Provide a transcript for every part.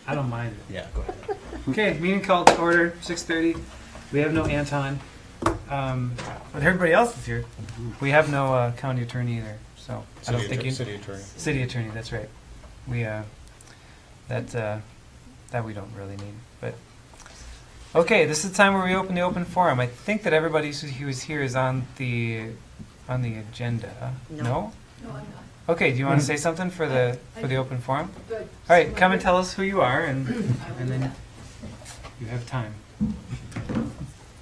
I don't mind it. Yeah, go ahead. Okay, meeting called to order, 6:30. We have no Anton, but everybody else is here. We have no county attorney either, so I don't think City attorney. city attorney. That's right. We that we don't really need. But okay, this is the time where we open the open forum. I think that everybody who is here is on the agenda. No. No, I'm not. Okay. Do you want to say something for the open forum? Good. All right, come and tell us who you are, and then you have time.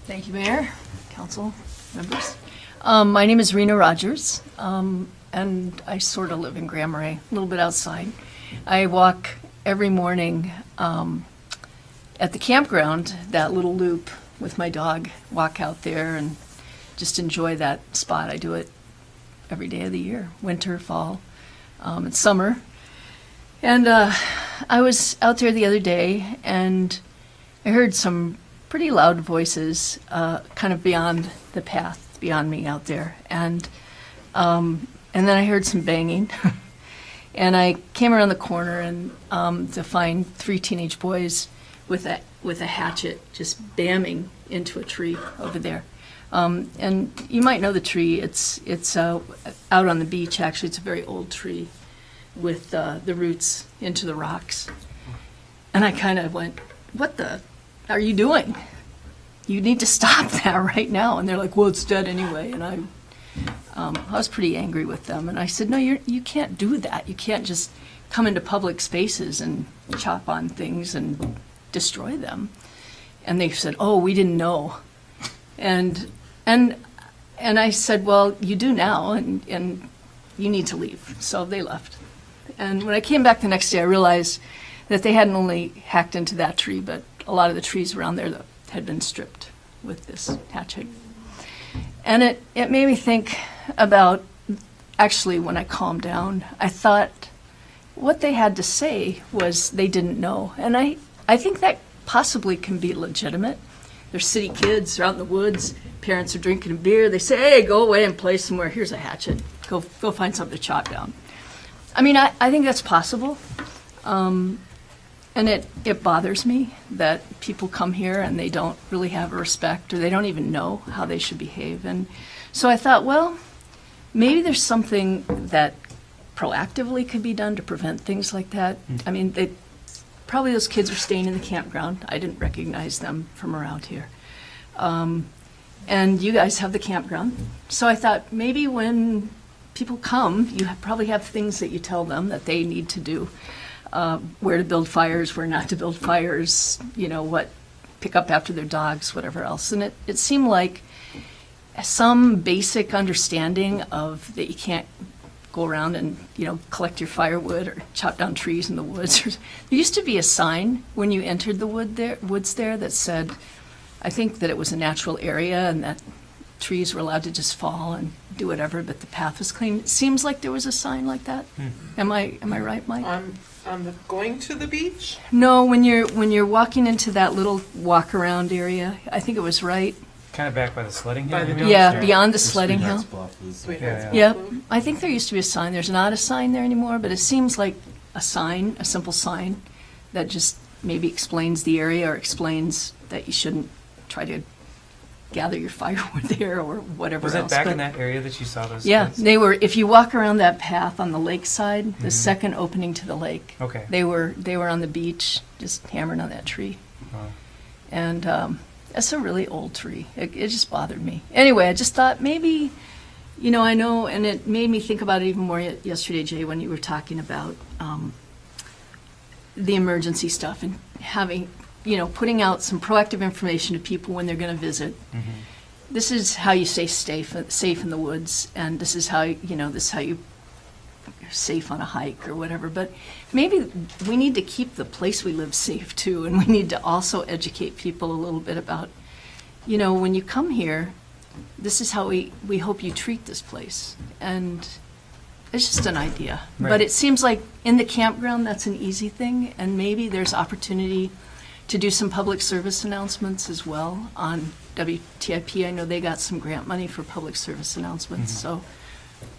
Thank you, Mayor, Council members. My name is Rena Rogers, and I sort of live in Marais, a little bit outside. I walk every morning at the campground, that little loop with my dog, walk out there and just enjoy that spot. I do it every day of the year, winter, fall, and summer. And I was out there the other day, and I heard some pretty loud voices kind of beyond the path, beyond me out there. And then I heard some banging. And I came around the corner and to find 3 teenage boys with a hatchet just bamming into a tree over there. And you might know the tree. It's out on the beach, actually. It's a very old tree with the roots into the rocks. And I kind of went, what the are you doing? You need to stop that right now. And they're like, well, it's dead anyway. And I was pretty angry with them. And I said, no, you can't do that. You can't just come into public spaces and chop on things and destroy them. And they said, oh, we didn't know. And I said, well, you do now, and you need to leave. So they left. And when I came back the next day, I realized that they hadn't only hacked into that tree, but a lot of the trees around there that had been stripped with this hatchet. And it made me think about, actually, when I calmed down, I thought what they had to say was they didn't know. And I think that possibly can be legitimate. They're city kids, they're out in the woods, parents are drinking a beer, they say, hey, go away and play somewhere, here's a hatchet, go find something to chop down. I mean, I think that's possible. And it bothers me that people come here and they don't really have a respect, or they don't even know how they should behave. And so I thought, well, maybe there's something that proactively could be done to prevent things like that. I mean, probably those kids were staying in the campground. I didn't recognize them from around here. And you guys have the campground. So I thought maybe when people come, you probably have things that you tell them that they need to do. Where to build fires, where not to build fires, what, pick up after their dogs, whatever else. And it seemed like some basic understanding of that you can't go around and, collect your firewood or chop down trees in the woods. There used to be a sign when you entered the woods there that said, I think that it was a natural area and that trees were allowed to just fall and do whatever, but the path was clean. It seems like there was a sign like that. Am I right, Mike? On going to the beach? No, when you're walking into that little walk around area, I think it was right. Kind of back by the sledding hill. By the maybe? Yeah, beyond the sledding hill. Yeah. Yep. I think there used to be a sign. There's not a sign there anymore, but it seems like a sign, a simple sign that just maybe explains the area or explains that you shouldn't try to gather your firewood there or whatever Was else. it back But in that area that you saw those yeah, kids? they were. If you walk around that path on the lakeside, the second opening to the lake, Okay. they were on the beach just hammering on that tree. Wow. And it's a really old tree. It just bothered me. Anyway, I just thought maybe, I know, and it made me think about it even more yesterday, Jay, when you were talking about the emergency stuff and having, putting out some proactive information to people when they're going to visit. Mm-hmm. This is how you stay safe in the woods, and this is how you're safe on a hike or whatever. But maybe we need to keep the place we live safe too, and we need to also educate people a little bit about, when you come here, this is how we hope you treat this place. And it's just an idea. Right. But it seems like in the campground, that's an easy thing, and maybe there's opportunity to do some public service announcements as well on WTIP. I know they got some grant money for public service announcements, so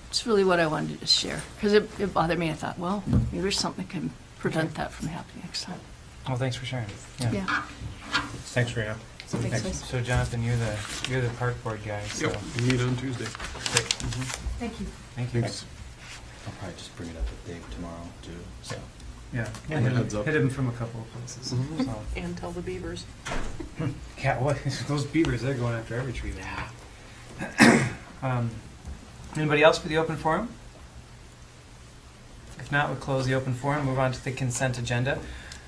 it's really what I wanted to share. Because it bothered me. I thought, well, maybe there's something that can prevent that from happening next time. Well, thanks for sharing. Yeah. Yeah. Thanks, Rena. Thanks, guys. So Jonathan, you're the park board guy, so. Yep, we meet on Tuesday. Thank you. Thank you. Thanks. I'll probably just bring it up with Dave tomorrow too, so. Yeah, Yeah, heads up. hit him from a couple of places. Mhm. So. And tell the beavers. Yeah, what, those beavers, they're going after every tree. Anybody else for the open forum? If not, we'll close the open forum, move on to the consent agenda.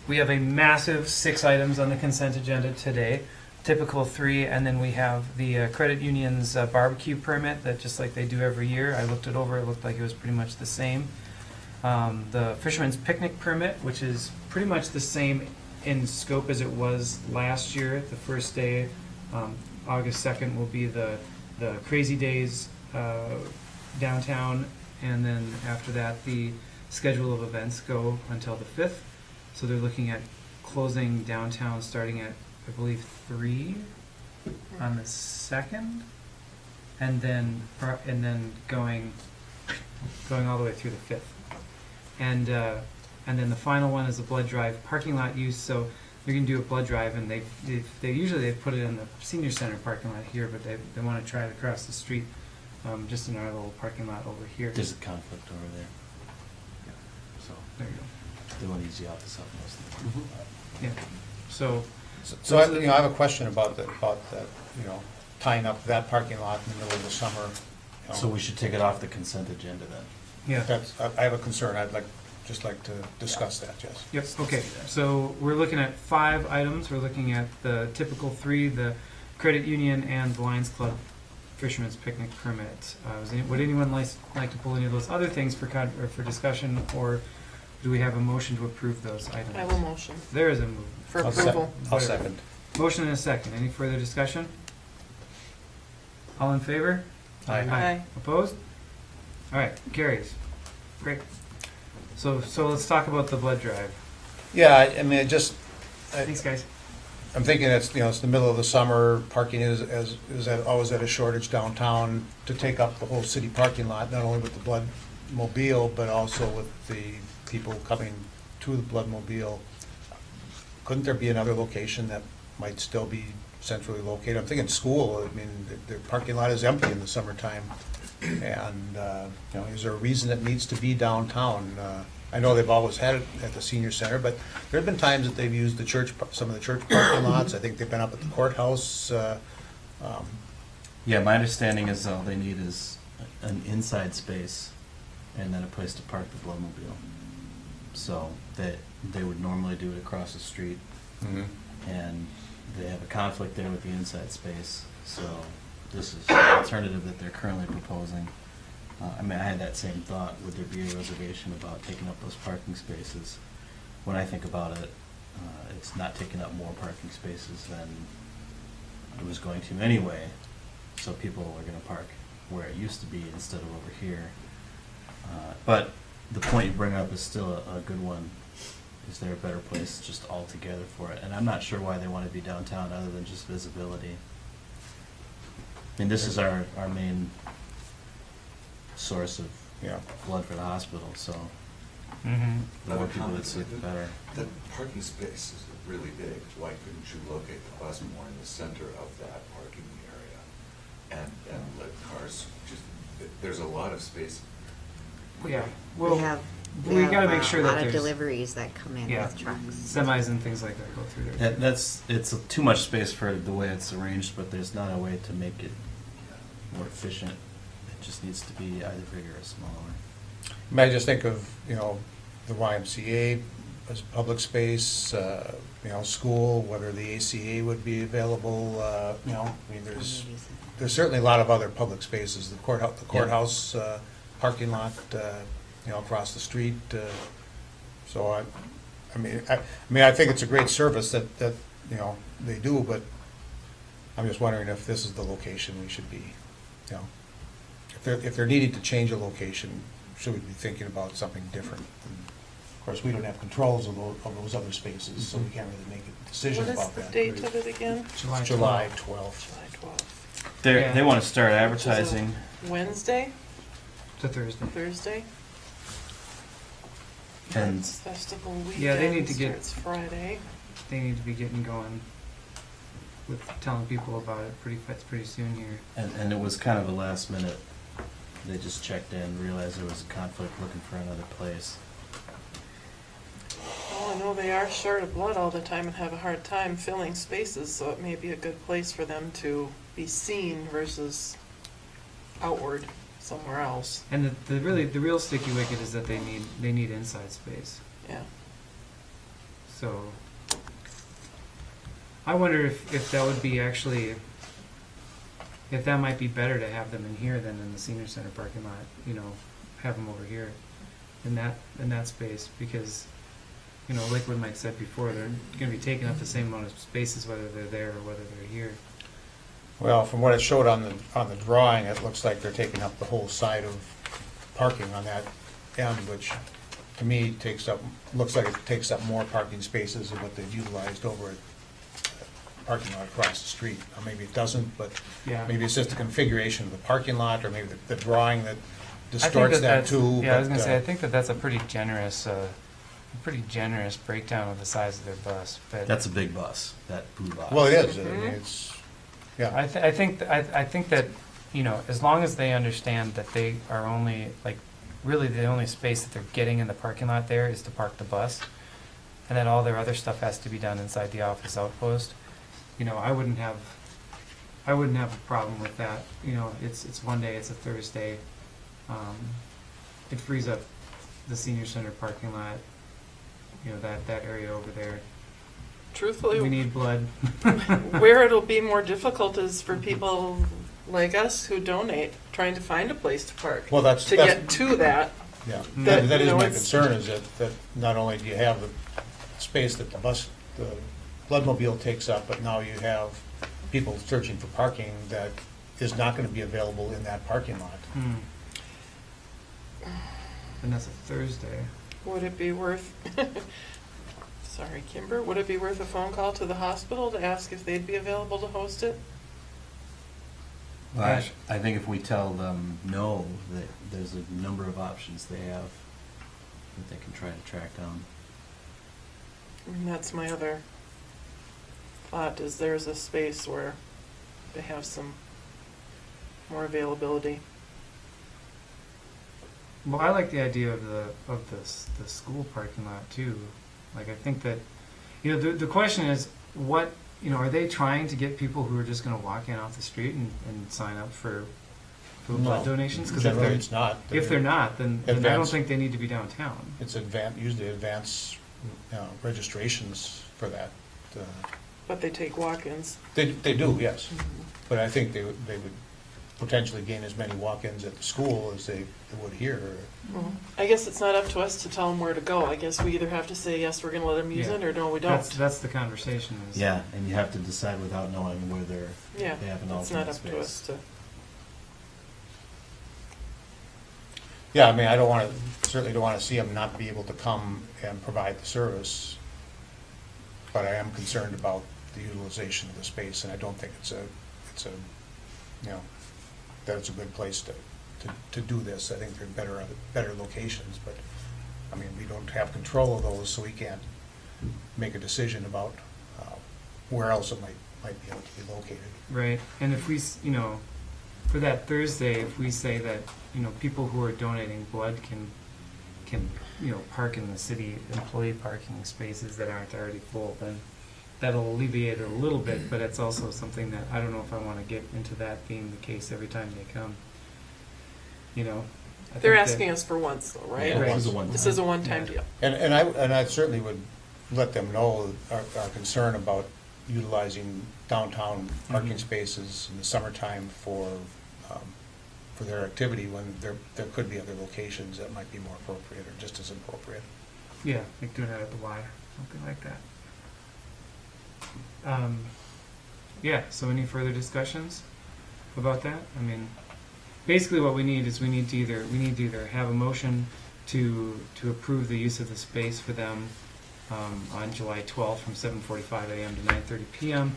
We have a massive 6 items on the consent agenda today, typical 3, and then we have the credit union's barbecue permit that just like they do every year. I looked it over, it looked like it was pretty much the same. The fisherman's picnic permit, which is pretty much the same in scope as it was last year. The first day, August 2nd, will be the Crazy Days downtown, and then after that, the schedule of events go until the 5th. So they're looking at closing downtown starting at, I believe, 3 on the 2nd, and then going all the way through the 5th. And then the final one is the blood drive parking lot use. So they're going to do a blood drive, and they usually put it in the senior center parking lot here, but they want to try it across the street, just in our little parking lot over here. There's a conflict over there. So, There you go. they want to use the office up mostly. Yeah. So So I have a question about that, tying up that parking lot in the middle of the summer. So we should take it off the consent agenda then. yeah. I have a concern. Just like to discuss that, yes. Yep, okay, so we're looking at 5 items. We're looking at the typical 3, the credit union and the Lions Club fisherman's picnic permit. Would anyone like to pull any of those other things for discussion, or do we have a motion to approve those items? I have a motion There is a move. for I'll approval. I'll second. Motion and a second. Any further discussion? All in favor? Aye. Aye. Opposed? All right, carries. Great. So let's talk about the blood drive. Yeah, I mean, Thanks, guys. I'm thinking it's the middle of the summer, parking is always at a shortage downtown to take up the whole city parking lot, not only with the Blood Mobile, but also with the people coming to the Blood Mobile. Couldn't there be another location that might still be centrally located? I'm thinking school. I mean, the parking lot is empty in the summertime. And, is there a reason it needs to be downtown? I know they've always had it at the senior center, but there have been times that they've used some of the church parking lots. I think they've been up at the courthouse. Yeah, my understanding is all they need is an inside space and then a place to park the blowmobile. So they would normally do it across the street, and they have a conflict there with the inside space. So this is the alternative that they're currently proposing. I had that same thought. Would there be a reservation about taking up those parking spaces? When I think about it, it's not taking up more parking spaces than it was going to anyway. So people are going to park where it used to be instead of over here. But the point you bring up is still a good one. Is there a better place just altogether for it? And I'm not sure why they want to be downtown other than just visibility. I mean, this is our main source of blood for the hospital, so Mm-hmm. the more people that see it, the better. The parking space is really big. Why couldn't you locate the bus more in the center of that parking area? And let cars there's a lot of space. Yeah, We well, have we gotta make sure a that lot of there's deliveries that come in Yeah. with trucks. semis and things like that go through there. It's too much space for the way it's arranged, but there's not a way to make it more efficient. It just needs to be either bigger or smaller. I just think of, the YMCA as public space, school, whether the ACA would be available, there's certainly a lot of other public spaces, the courthouse parking lot, across the street. So I think it's a great service that they do, but I'm just wondering if this is the location we should be, if they're needing to change a location, should we be thinking about something different? And of course, we don't have controls of those other spaces, so we can't really make a decision What is about the that. date of it again? July 12th. July 12th. Yeah. They want to start advertising. Wednesday, It's a Thursday. Thursday? And It's festival weekend. Yeah, they need to get- Starts Friday. they need to be getting going with telling people about it pretty soon here. And it was kind of a last minute, they just checked in, realized there was a conflict, looking for another place. Well, I know they are short of blood all the time and have a hard time filling spaces, so it may be a good place for them to be seen versus outward somewhere else. And the real sticky wicket is that they need inside space. Yeah. So I wonder if that would be actually, if that might be better to have them in here than in the senior center parking lot, you know, have them over here in that space, because, you know, like what Mike said before, they're gonna be taking up the same amount of spaces whether they're there or whether they're here. Well, from what it showed on the drawing, it looks like they're taking up the whole side of parking on that end, which to me looks like it takes up more parking spaces than what they've utilized over at parking lot across the street. Or maybe it doesn't, but Yeah. maybe it's just the configuration of the parking lot, or maybe the drawing that I think distorts that that's- too. Yeah, I was but, gonna say, I think that's a pretty generous breakdown of the size of their bus, but. That's a big bus, that blue box. Well, it is, I mean, it's, yeah. I think that, you know, as long as they understand that they are only, like, really the only space that they're getting in the parking lot there is to park the bus, and that all their other stuff has to be done inside the office outpost, you know, I wouldn't have a problem with that. You know, it's one day, it's a Thursday. It frees up the senior center parking lot, you know, that area over there. Truthfully, We need blood. where it'll be more difficult is for people like us who donate, trying to find a place to park. Well, that's, To get to that, yeah, that, that you is know, my it's- concern, is that not only do you have the space that the bloodmobile takes up, but now you have people searching for parking that is not gonna be available in that parking lot. Hmm. And that's a Thursday. would it be worth, sorry, Kimber, would it be worth a phone call to the hospital to ask if they'd be available to host it? Well, I think if we tell them no, that there's a number of options they have that they can try to track down. And that's my other thought, is there's a space where they have some more availability. Well, I like the idea of the school parking lot too. Like, I think that, you know, the question is, what, you know, are they trying to get people who are just going to walk in off the street and sign up for blood No, donations? Because generally it's not. if they're not, then I don't Advanced- think they need to be downtown. It's usually advanced registrations for that. But they take walk-ins. They do, yes, but I think they would potentially gain as many walk-ins at the school as they would here. Well, I guess it's not up to us to tell them where to go. I guess we either have to say, yes, we're gonna let them use Yeah. it, or no, we don't. That's the conversation. Is, Yeah, and you have to decide without knowing where Yeah, they have an it's not alternate up to us space. to. Yeah, I mean, certainly don't want to see them not be able to come and provide the service, but I am concerned about the utilization of the space, and I don't think it's a, you know, that it's a good place to do this. I think there are better locations, but, I mean, we don't have control of those, so we can't make a decision about where else it might be able to be located. right. And if you know, for that Thursday, if we say that, you know, people who are donating blood can you know, park in the city employee parking spaces that aren't already full, then that'll alleviate it a little bit, but it's also something that I don't know if I want to get into that being the case every time they come. You know? I They're think that- asking us for once though, right? Yeah, Right. this is a one-time. This is a one-time Yeah. deal. And I certainly would let them know our concern about utilizing downtown parking Mhm. spaces in the summertime for their activity, when there could be other locations that might be more appropriate or just as appropriate. Yeah, like doing that at the Y, something like that. Yeah, so any further discussions about that? I mean, basically what we need is we need to either have a motion to approve the use of the space for them on July 12th from 7:45 a.m. to 9:30 p.m.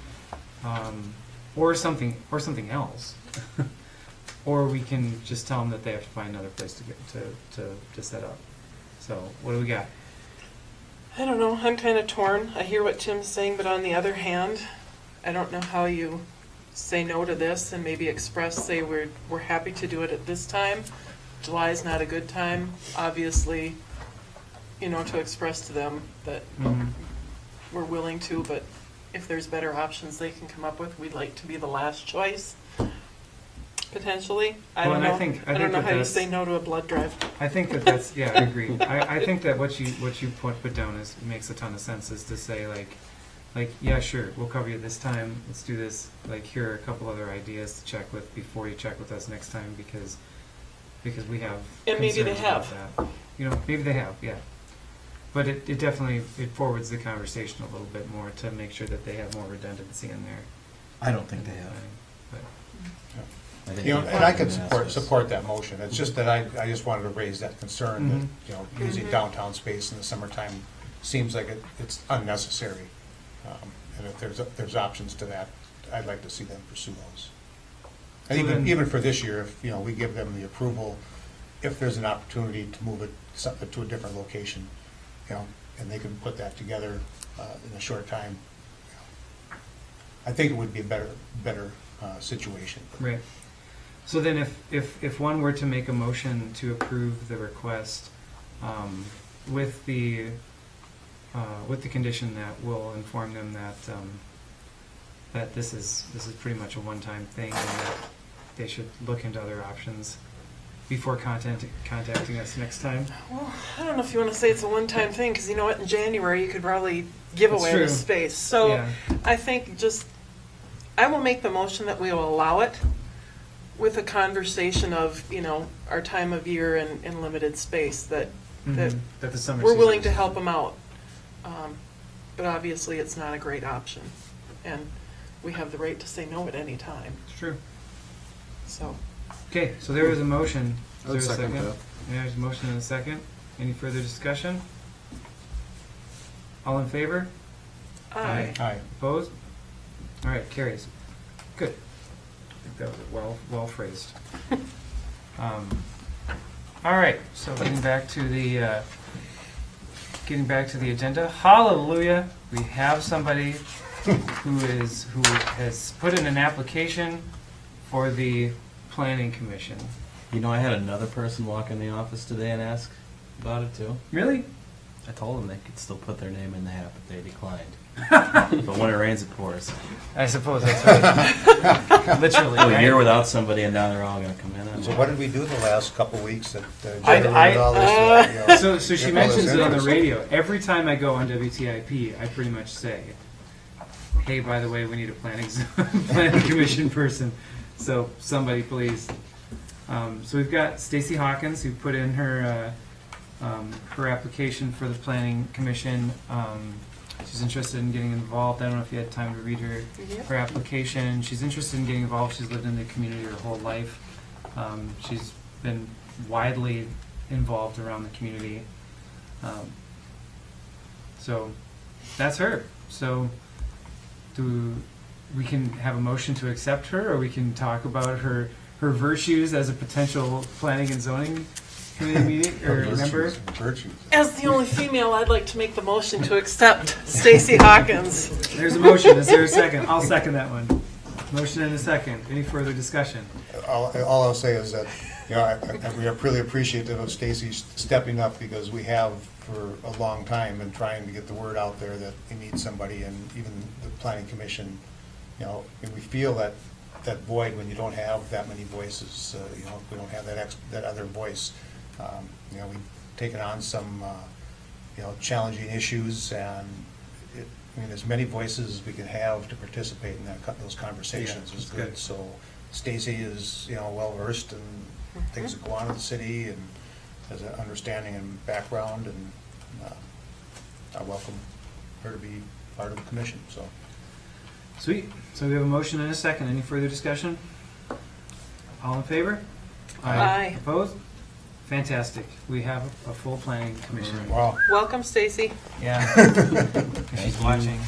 Or something else. Or we can just tell them that they have to find another place to get to set up. So what do we got? I don't know, I'm kind of torn. I hear what Tim's saying, but on the other hand, I don't know how you say no to this and maybe express, say we're happy to do it at this time. July's not a good time, obviously, to express to them that Mhm. we're willing to, but if there's better options they can come up with, we'd like to be the last choice, potentially. I Well, don't and I know. think I don't know that how you that's- say no to a blood drive. I think that's yeah, I agree. I think that what you put down makes a ton of sense, is to say like yeah, sure, we'll cover you this time. Let's do this. Like, here are a couple other ideas to check with before you check with us next time, because we have And maybe they concerns about have. that. Maybe they have, yeah. But it definitely forwards the conversation a little bit more to make sure that they have more redundancy in there. I don't think they have. But I think And they've I been can asked. support that motion. It's just that I just wanted to raise that concern Mhm. that, using downtown space in the summertime seems like it's unnecessary. And if there's options to that, I'd like to see them pursue those. And So then- even for this year, if, we give them the approval, if there's an opportunity to move it to a different location, and they can put that together in a short time, I think it would be a better situation. right. So then if one were to make a motion to approve the request, with the condition that we'll inform them that this is pretty much a one-time thing, and that they should look into other options before contacting us next time. Well, I don't know if you want to say it's a one-time thing, because you know what, in January, you could probably give That's away true. the space. So Yeah. I think I will make the motion that we will allow it with a conversation of, our time of year and limited space, that That the summer we're season willing is- to help them out. But obviously, it's not a great option. And we have the right to say no at any time, It's true. so. Okay, so there is a motion. Is I would there a second that. Yeah, there's a motion and a second. Any further discussion? All in favor? Aye. Aye. Opposed? All right, carries. Good. I think that was well phrased. All right, so getting back to the agenda. Hallelujah! We have somebody who has put in an application for the planning commission. I had another person walk in the office today and ask about it too. Really? I told them they could still put their name in the hat, but they declined. But when it rains, it pours. I suppose that's right. Literally, So a year right? without somebody, and now they're all going to come in. So what did we do the last couple of weeks that I- generated all this? So she all this mentions it on the interest? radio. Every time I go on WTIP, I pretty much say, hey, by the way, we need a planning commission person. So somebody please. So we've got Stacy Hawkins, who put in her application for the planning commission. She's interested in getting involved. I don't know if you had time to read her application. She's interested in getting involved. She's lived in the community her whole life. She's been widely involved around the community. So that's her. So we can have a motion to accept her, or we can talk about her virtues as a potential planning and zoning committee meeting or member. Virtues. As the only female, I'd like to make the motion to accept Stacy Hawkins. There's a motion. Is there a second? I'll second that one. Motion and a second. Any further discussion? All I'll say is that, we are really appreciative of Stacy stepping up, because we have for a long time been trying to get the word out there that we need somebody, and even the planning commission, and we feel that void when you don't have that many voices, we don't have that other voice. We've taken on some, challenging issues, and as many voices as we can have to participate in those conversations Yeah, is that's good. good. So Stacy is, well-versed in things that go on in the city, and has an understanding and background, and I welcome her to be part of the commission, so. Sweet. So we have a motion and a second. Any further discussion? All in favor? Aye. Opposed? Fantastic. We have a full planning commission. Wow. Welcome, Stacy. Yeah. She's watching.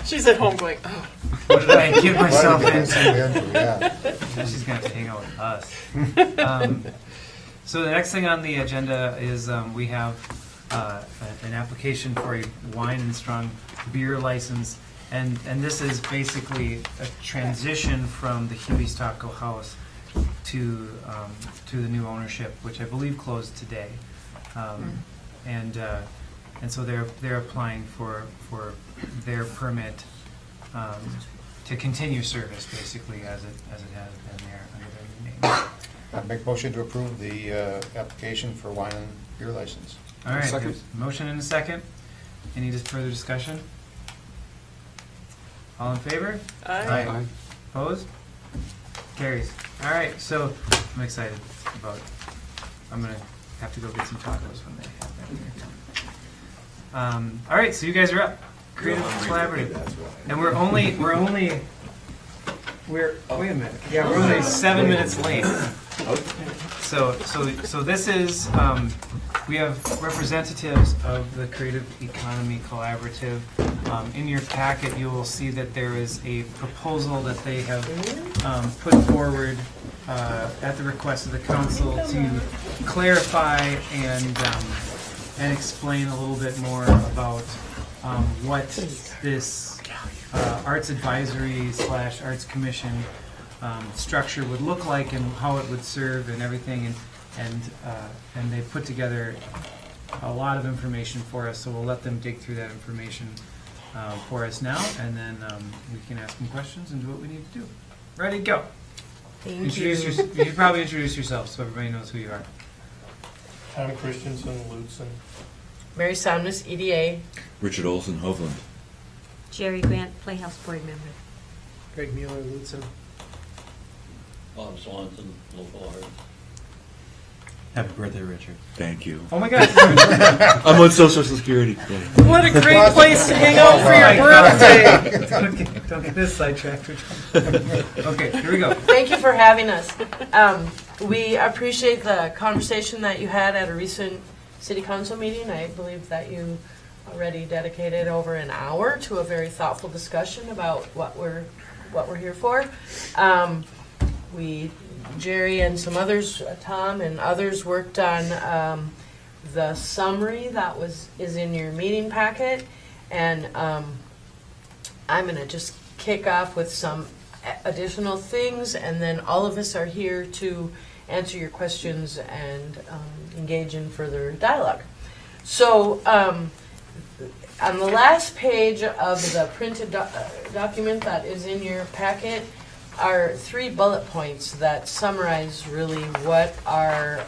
She's at home going, oh. What did I get myself What did we into? get into? Yeah. Now she's gonna have to hang out with us. So the next thing on the agenda is we have an application for a wine and strong beer license, and this is basically a transition from the Huey's Taco House to the new ownership, which I believe closed today, and so they're applying for their permit to continue service basically as it has been there under their new name. I make motion to approve the application for wine and beer license. All right, Second. there's a motion and a second. Any just further discussion? All in favor? Aye. Opposed? Carries. All right, so I'm excited about, I'm gonna have to go get some tacos when they have that here. All right, so you guys are up. Creative Collaborative. That's why. And we're wait a minute. Yeah, we're only 7 minutes late. So this is, we have representatives of the Creative Economy Collaborative. In your packet, you will see that there is a proposal that they have put forward at the request of the council to clarify and explain a little bit more about what this Arts Advisory / Arts Commission structure would look like and how it would serve and everything, and they put together a lot of information for us, so we'll let them dig through that information for us now, and then we can ask them questions and do what we need to do. Ready, go. Thank you. You should probably introduce yourself so everybody knows who you are. Tom Christensen, Lutzen. Mary Somnus, EDA. Richard Olson, Hovland. Jerry Grant, Playhouse Board Member. Greg Mueller, Lutzen. Bob Swanson, local art. Happy birthday, Richard. Thank you. Oh my God. I'm on Social Security. What a great place to hang out for your birthday. Don't get this sidetracked. Okay, here we go. Thank you for having us. We appreciate the conversation that you had at a recent city council meeting. I believe that you already dedicated over an hour to a very thoughtful discussion about what we're here for. Jerry and some others, Tom and others, worked on the summary that is in your meeting packet, and I'm going to just kick off with some additional things, and then all of us are here to answer your questions and engage in further dialogue. So on the last page of the printed document that is in your packet are 3 bullet points that summarize really what our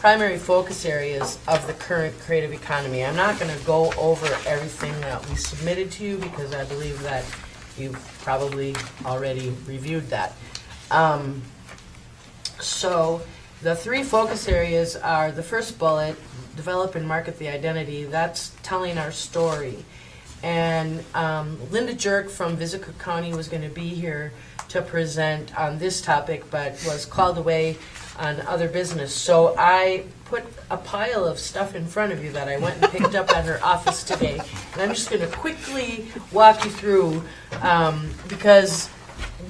primary focus areas of the current creative economy. I'm not going to go over everything that we submitted to you because I believe that you've probably already reviewed that. So the 3 focus areas are, the first bullet, develop and market the identity. That's telling our story. And Linda Jerk from Visit Cook County was going to be here to present on this topic, but was called away on other business. So I put a pile of stuff in front of you that I went and picked up at her office today. And I'm just going to quickly walk you through, because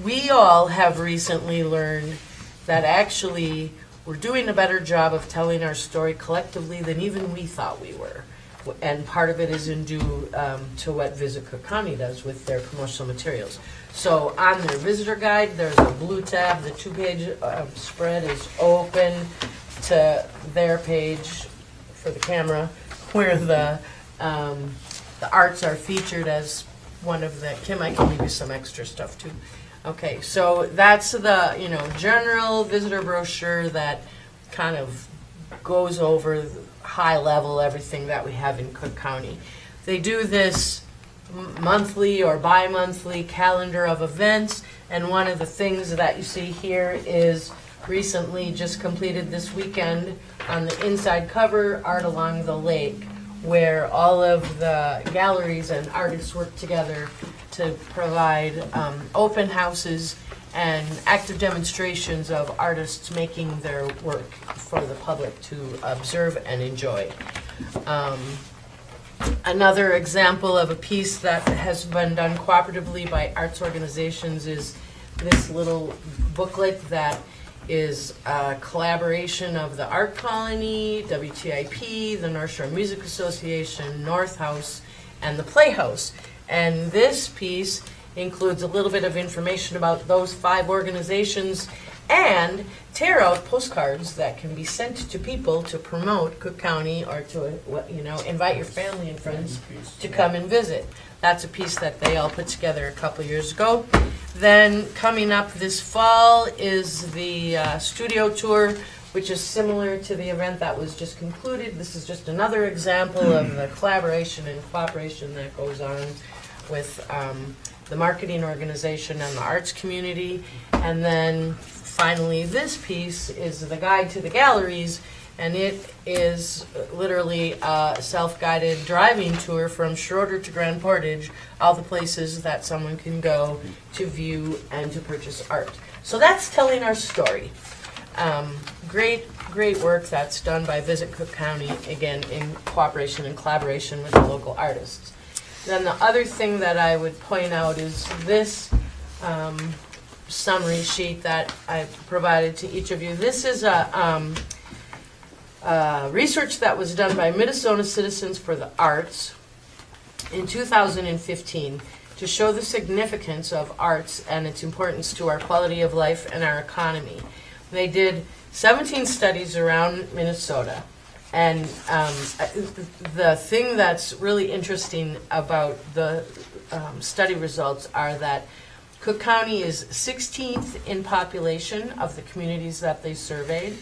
we all have recently learned that actually we're doing a better job of telling our story collectively than even we thought we were. And part of it is in due to what Visit Cook County does with their promotional materials. So on their visitor guide, there's a blue tab. The 2-page spread is open to their page for the camera, where the arts are featured as one of the. Kim, I can give you some extra stuff too. Okay, so that's the general visitor brochure that kind of goes over high level everything that we have in Cook County. They do this monthly or bi-monthly calendar of events, and one of the things that you see here is recently just completed this weekend on the inside cover, Art Along the Lake, where all of the galleries and artists work together to provide open houses and active demonstrations of artists making their work for the public to observe and enjoy. Another example of a piece that has been done cooperatively by arts organizations is this little booklet that is a collaboration of the Art Colony, WTIP, the North Shore Music Association, North House, and the Playhouse. And this piece includes a little bit of information about those 5 organizations and tear out postcards that can be sent to people to promote Cook County or to, invite your family and friends to come and visit. That's a piece that they all put together a couple years ago. Then coming up this fall is the studio tour, which is similar to the event that was just concluded. This is just another example of the collaboration and cooperation that goes on with the marketing organization and the arts community. And then finally, this piece is the guide to the galleries, and it is literally a self-guided driving tour from Schroeder to Grand Portage, all the places that someone can go to view and to purchase art. So that's telling our story. Great work that's done by Visit Cook County, again, in cooperation and collaboration with the local artists. Then the other thing that I would point out is this summary sheet that I provided to each of you. This is a research that was done by Minnesota Citizens for the Arts in 2015 to show the significance of arts and its importance to our quality of life and our economy. They did 17 studies around Minnesota. And the thing that's really interesting about the study results are that Cook County is 16th in population of the communities that they surveyed.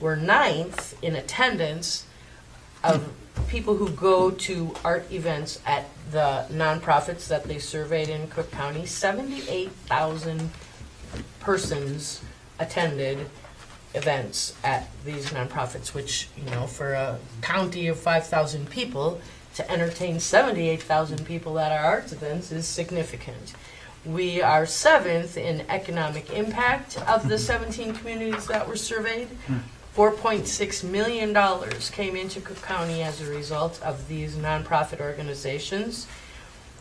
We're 9th in attendance of people who go to art events at the nonprofits that they surveyed in Cook County. 78,000 persons attended events at these nonprofits, which, for a county of 5,000 people, to entertain 78,000 people at our arts events is significant. We are 7th in economic impact of the 17 communities that were surveyed. $4.6 million came into Cook County as a result of these nonprofit organizations.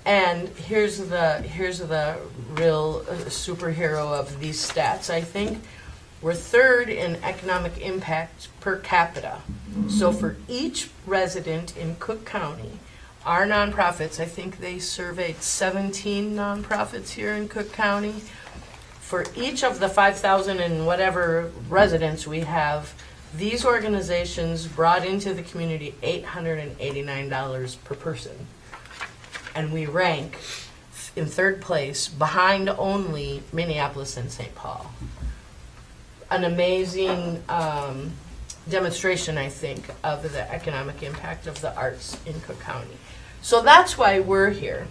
And here's the real superhero of these stats, I think. We're 3rd in economic impact per capita. So for each resident in Cook County, our nonprofits, I think they surveyed 17 nonprofits here in Cook County. For each of the 5,000 and whatever residents we have, these organizations brought into the community $889 per person. And we rank in 3rd place, behind only Minneapolis and St. Paul. An amazing demonstration, I think, of the economic impact of the arts in Cook County. So that's why we're here.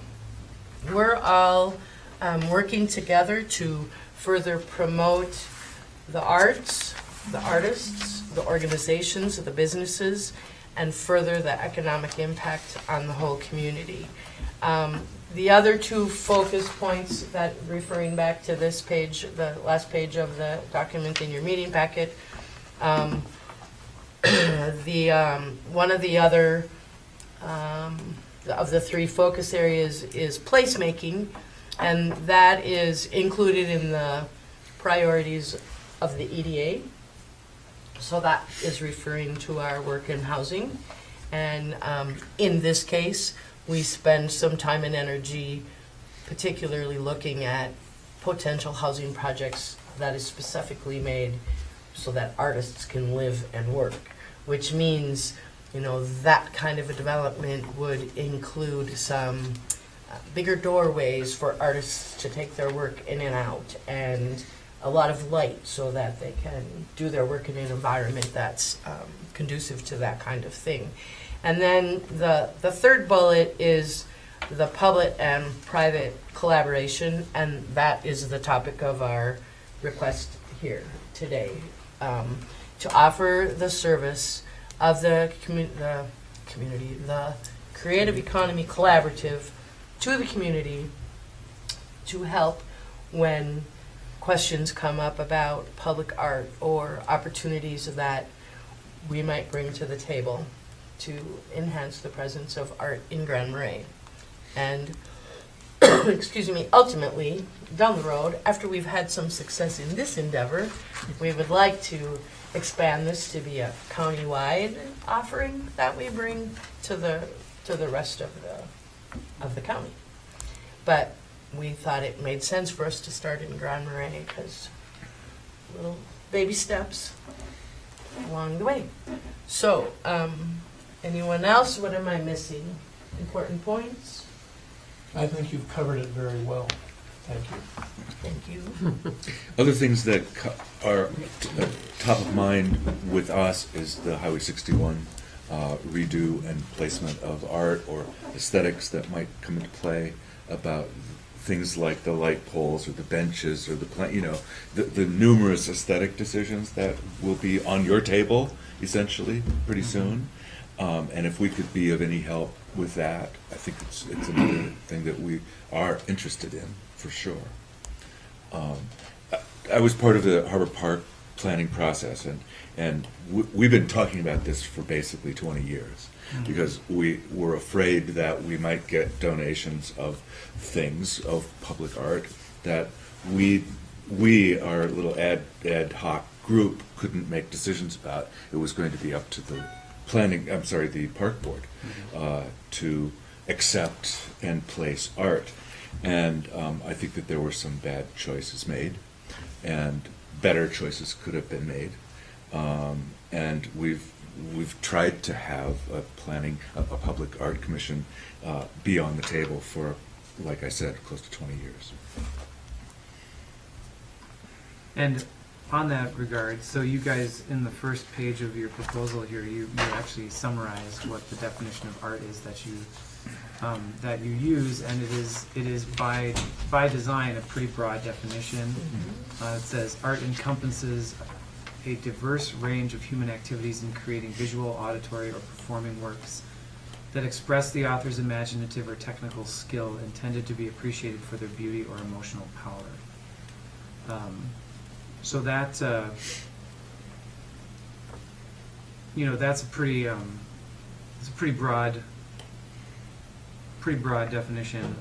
We're all working together to further promote the arts, the artists, the organizations, the businesses, and further the economic impact on the whole community. The other 2 focus points that, referring back to this page, the last page of the document in your meeting packet, one of the other of the 3 focus areas is placemaking, and that is included in the priorities of the EDA. So that is referring to our work in housing, and in this case, we spend some time and energy particularly looking at potential housing projects that is specifically made so that artists can live and work, which means, that kind of a development would include some bigger doorways for artists to take their work in and out, and a lot of light so that they can do their work in an environment that's conducive to that kind of thing. And then the 3rd bullet is the public and private collaboration, and that is the topic of our request here today, to offer the service of the community, the Creative Economy Collaborative, to the community to help when questions come up about public art or opportunities that we might bring to the table to enhance the presence of art in Grand Marais. And excuse me, ultimately, down the road, after we've had some success in this endeavor, we would like to expand this to be a county-wide offering that we bring to the rest of the county. But we thought it made sense for us to start in Grand Marais because little baby steps along the way. So, anyone else? What am I missing? Important points? I think you've covered it very well. Thank you. Thank you. Other things that are top of mind with us is the Highway 61 redo and placement of art or aesthetics that might come into play, about things like the light poles or the benches or the numerous aesthetic decisions that will be on your table essentially pretty soon. And if we could be of any help with that, I think it's another thing that we are interested in for sure. I was part of the Harbor Park planning process, and we've been talking about this for basically 20 years because we were afraid that we might get donations of things, of public art, that we our little ad hoc group couldn't make decisions about. It was going to be up to the the park board to accept and place art. And I think that there were some bad choices made, and better choices could have been made. And we've tried to have a public art commission be on the table for, like I said, close to 20 years. And on that regard, so you guys, in the first page of your proposal here, you actually summarized what the definition of art is that you use, and it is by design a pretty broad definition. It says art encompasses a diverse range of human activities in creating visual, auditory, or performing works that express the author's imaginative or technical skill, intended to be appreciated for their beauty or emotional power. So that that's a pretty broad definition.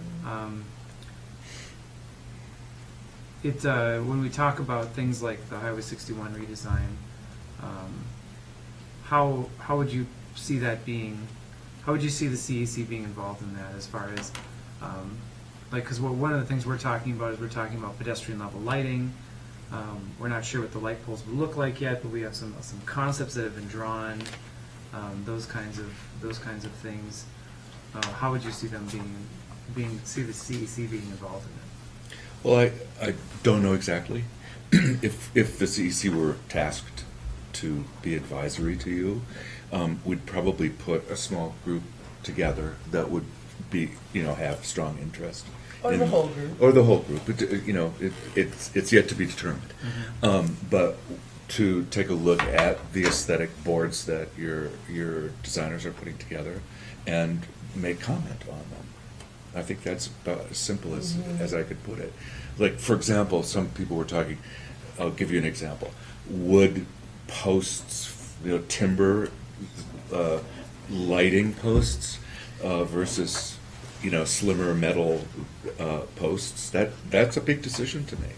When we talk about things like the Highway 61 redesign, how would you see that being? How would you see the CEC being involved in that, as far as because one of the things we're talking about pedestrian level lighting. We're not sure what the light poles would look like yet, but we have some concepts that have been drawn. Those kinds of things. How would you see them see the CEC being involved in it? Well, I don't know exactly. If the CEC were tasked to be advisory to you, we'd probably put a small group together that would be have strong interest. Or the whole group. Or the whole group. But, it's yet to be determined. But to take a look at the aesthetic boards that your designers are putting together and make comment on them. I think that's about as simple as I could put it. Like, for example, some people were talking, I'll give you an example. Wood posts, timber lighting posts versus slimmer metal posts. That's a big decision to make.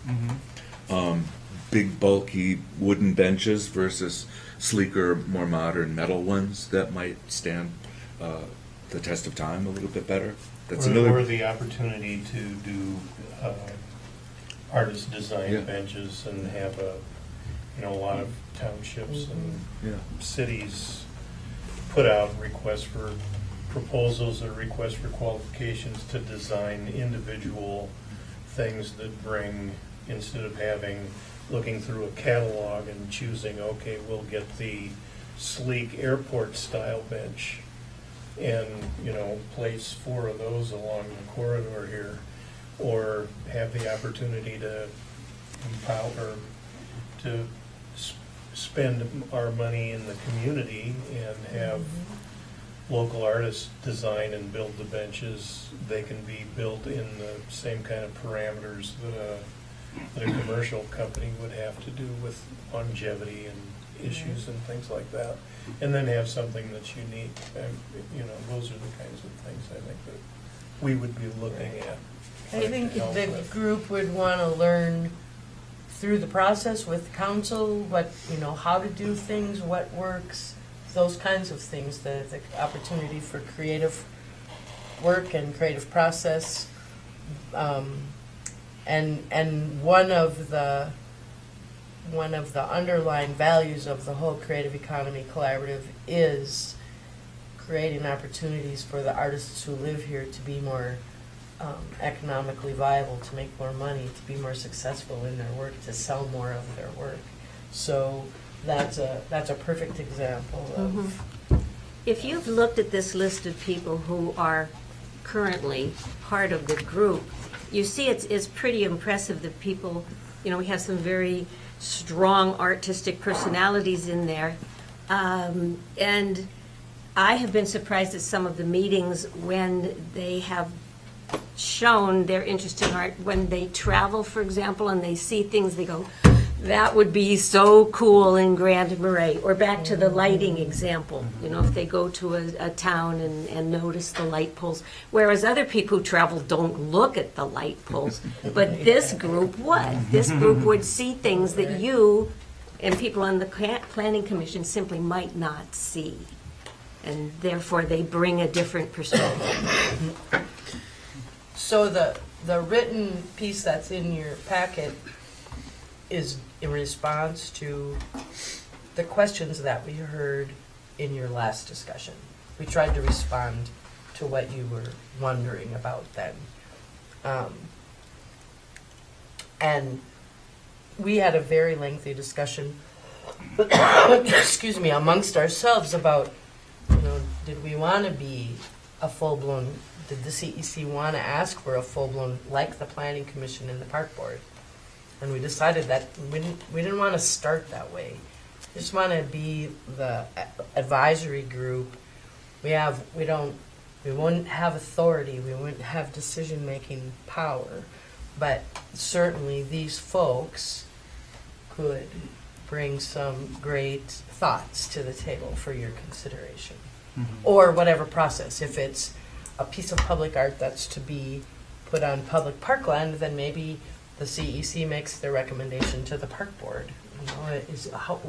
Big bulky wooden benches versus sleeker, more modern metal ones that might stand the test of time a little bit better. That's or the opportunity to do artist design Yeah. benches and have a lot of townships and cities put out requests for proposals or requests for qualifications to design individual things that bring, instead of looking through a catalog and choosing, okay, we'll get the sleek airport style bench and place 4 of those along the corridor here, or have the opportunity to empower, to spend our money in the community and have local artists design and build the benches. They can be built in the same kind of parameters that a commercial company would have to do with longevity and issues and things like that, and then have something that's unique. Those are the kinds of things I think that we would be looking at. I think to help the with. group would want to learn through the process with council, what, how to do things, what works, those kinds of things, the opportunity for creative work and creative process. And one of the underlying values of the whole Creative Economy Collaborative is creating opportunities for the artists who live here to be more economically viable, to make more money, to be more successful in their work, to sell more of their work. So that's a perfect example of. If you've looked at this list of people who are currently part of the group, you see it's pretty impressive that people, we have some very strong artistic personalities in there. And I have been surprised at some of the meetings when they have shown their interest in art. When they travel, for example, and they see things, they go, that would be so cool in Grand Marais. Or back to the lighting example, if they go to a town and notice the light poles. Whereas other people who travel don't look at the light poles. But this group would. This group would see things that you and people on the planning commission simply might not see. And therefore, they bring a different perspective. So the written piece that's in your packet is in response to the questions that we heard in your last discussion. We tried to respond to what you were wondering about then. And we had a very lengthy discussion, excuse me, amongst ourselves about, did we want to be a full-blown, did the CEC want to ask for a full-blown, like the Planning Commission and the Park Board? And we decided that we didn't want to start that way. We just want to be the advisory group. We wouldn't have authority, we wouldn't have decision-making power, but certainly these folks could bring some great thoughts to the table for your consideration. Or whatever process. If it's a piece of public art that's to be put on public parkland, then maybe the CEC makes their recommendation to the park board.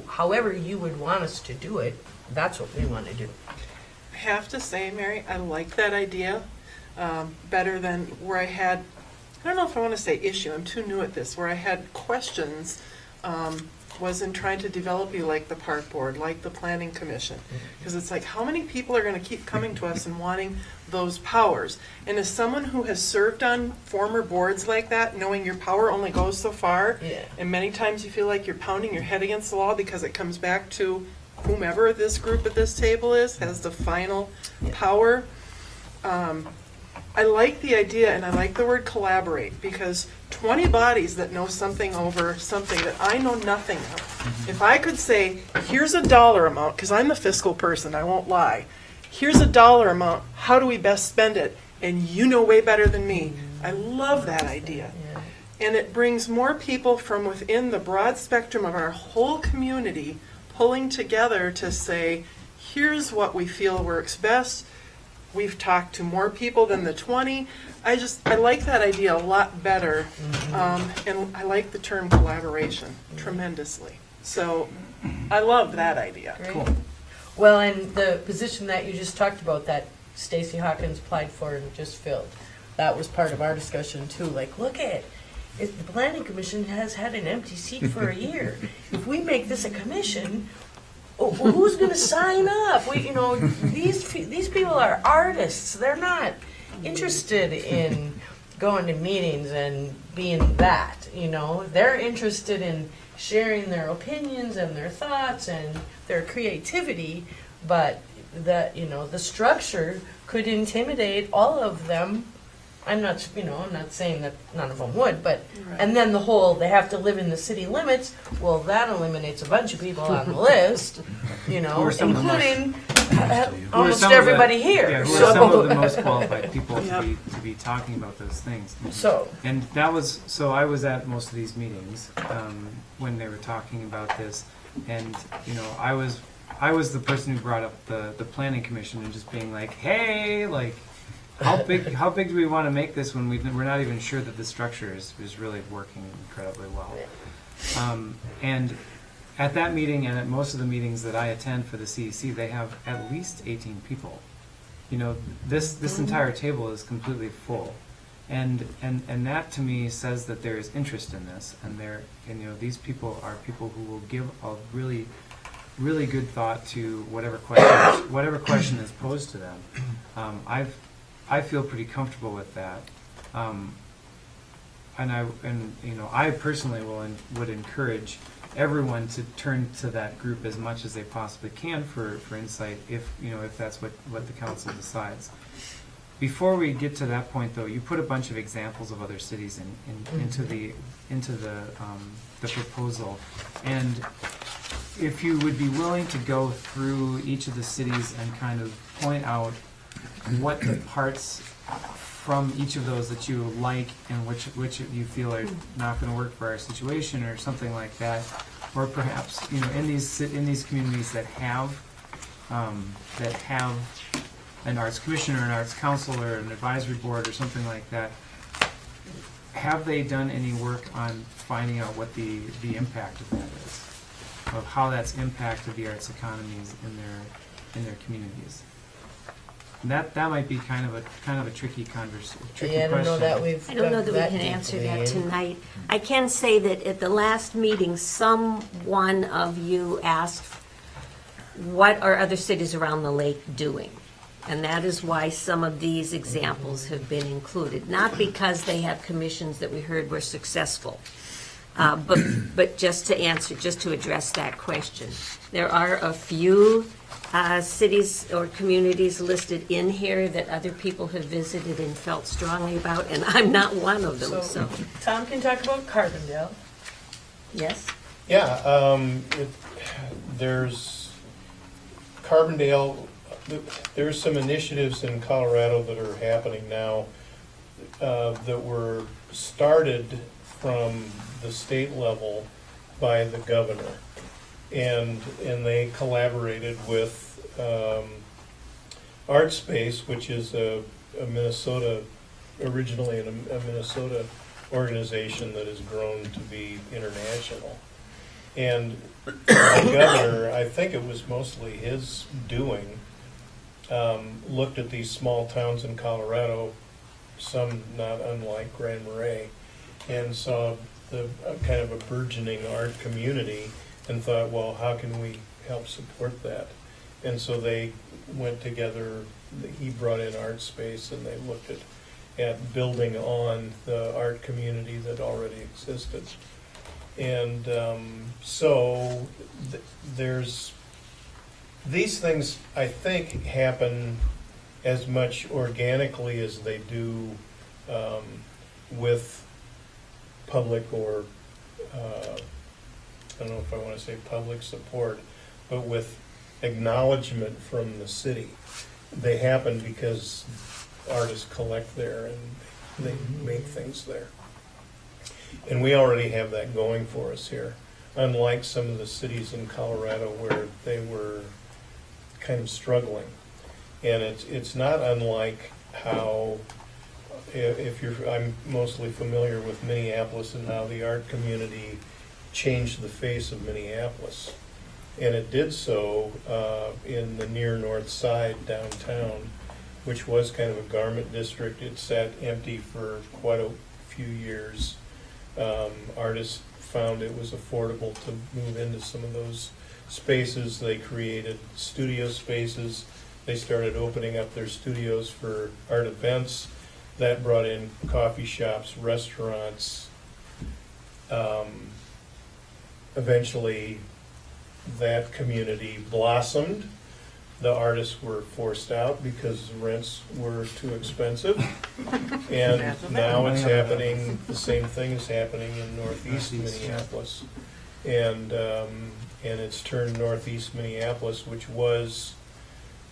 However you would want us to do it, that's what we want to do. I have to say, Mary, I like that idea better than where I had, I don't know if I want to say issue, I'm too new at this, where I had questions was in trying to develop you like the park board, like the planning commission. Because it's like, how many people are going to keep coming to us and wanting those powers? And as someone who has served on former boards like that, knowing your power only goes so far, and many times you feel like you're pounding your head against the wall because it comes back to whomever this group at this table is, has the final power. I like the idea, and I like the word collaborate, because 20 bodies that know something over something that I know nothing of. If I could say, here's a dollar amount, because I'm the fiscal person, I won't lie. Here's a dollar amount, how do we best spend it? And you know way better than me. I love that idea. And it brings more people from within the broad spectrum of our whole community pulling together to say, here's what we feel works best. We've talked to more people than the 20. I like that idea a lot better. And I like the term collaboration tremendously. So I love that idea. Great. Cool. Well, and the position that you just talked about that Stacy Hawkins applied for and just filled, that was part of our discussion too. Like, look at it, the Planning Commission has had an empty seat for a year. If we make this a commission, who's going to sign up? These people are artists. They're not interested in going to meetings and being that. They're interested in sharing their opinions and their thoughts and their creativity. But the structure could intimidate all of them. I'm not saying that none of them would, but Right. And then they have to live in the city limits. Well, that eliminates a bunch of people on the list, Who are some of the most- including Who are almost some of the- everybody here. Yeah, who So- are some of the most qualified people Yep. to be talking about those things. So, And I was at most of these meetings when they were talking about this, and I was the person who brought up the planning commission and just being like, hey, like how big do we want to make this when we're not even sure that the structure is really working incredibly well? And at that meeting and at most of the meetings that I attend for the CEC, they have at least 18 people. You know, this entire table is completely full. And that to me says that there is interest in this, and you know, these people are people who will give a really, really good thought to whatever question is posed to them. I feel pretty comfortable with that, and you know, I personally would encourage everyone to turn to that group as much as they possibly can for insight, if that's what the council decides. Before we get to that point, though, you put a bunch of examples of other cities into the proposal, and if you would be willing to go through each of the cities and kind of point out what the parts from each of those that you like and which you feel are not going to work for our situation or something like that, or perhaps in these communities that have an arts commission or an arts council or an advisory board or something like that, have they done any work on finding out what the impact of that is, of how that's impacted the arts economies in their communities? And that might be kind of a tricky question. I don't know that we can answer that tonight. I can say that at the last meeting, someone of you asked, what are other cities around the lake doing? And that is why some of these examples have been included. Not because they have commissions that we heard were successful, but just to address that question. There are a few cities or communities listed in here that other people have visited and felt strongly about, and I'm not one of them, so. Tom can talk about Carbondale. Yes? Yeah, there's Carbondale, there's some initiatives in Colorado that are happening now that were started from the state level by the governor. And they collaborated with ArtSpace, which is originally a Minnesota organization that has grown to be international. And the governor, I think it was mostly his doing, looked at these small towns in Colorado, some not unlike Grand Marais, and saw the kind of a burgeoning art community and thought, well, how can we help support that? And so they went together, he brought in ArtSpace, and they looked at building on the art community that already existed. And so there's, these things, I think, happen as much organically as they do with public or, I don't know if I want to say public support, but with acknowledgement from the city. They happen because artists collect there and they make things there. And we already have that going for us here, unlike some of the cities in Colorado where they were kind of struggling. And it's not unlike how, I'm mostly familiar with Minneapolis and how the art community changed the face of Minneapolis. And it did so in the near north side downtown, which was kind of a garment district. It sat empty for quite a few years. Artists found it was affordable to move into some of those spaces. They created studio spaces. They started opening up their studios for art events. That brought in coffee shops, restaurants. Eventually, that community blossomed. The artists were forced out because rents were too expensive. And now it's happening, the same thing is happening in northeast Minneapolis. And it's turned northeast Minneapolis, which was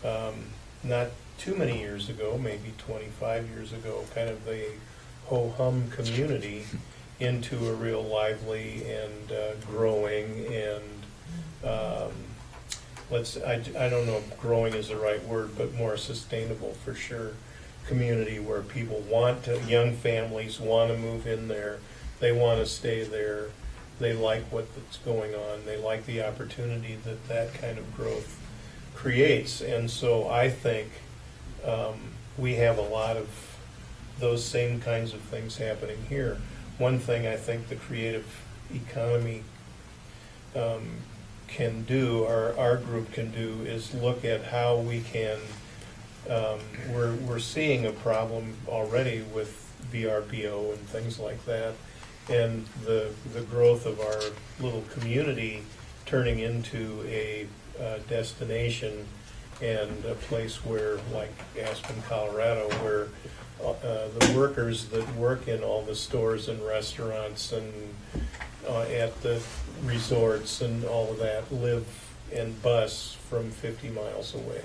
not too many years ago, maybe 25 years ago, kind of a ho-hum community, into a real lively and growing and I don't know if growing is the right word, but more sustainable for sure community where people want to, young families want to move in there, they want to stay there, they like what's going on, they like the opportunity that that kind of growth creates. And so I think we have a lot of those same kinds of things happening here. One thing I think the creative economy can do, or our group can do, is look at how we can, we're seeing a problem already with VRBO and things like that, and the growth of our little community turning into a destination and a place where, like Aspen, Colorado, where the workers that work in all the stores and restaurants and at the resorts and all of that live and bus from 50 miles away.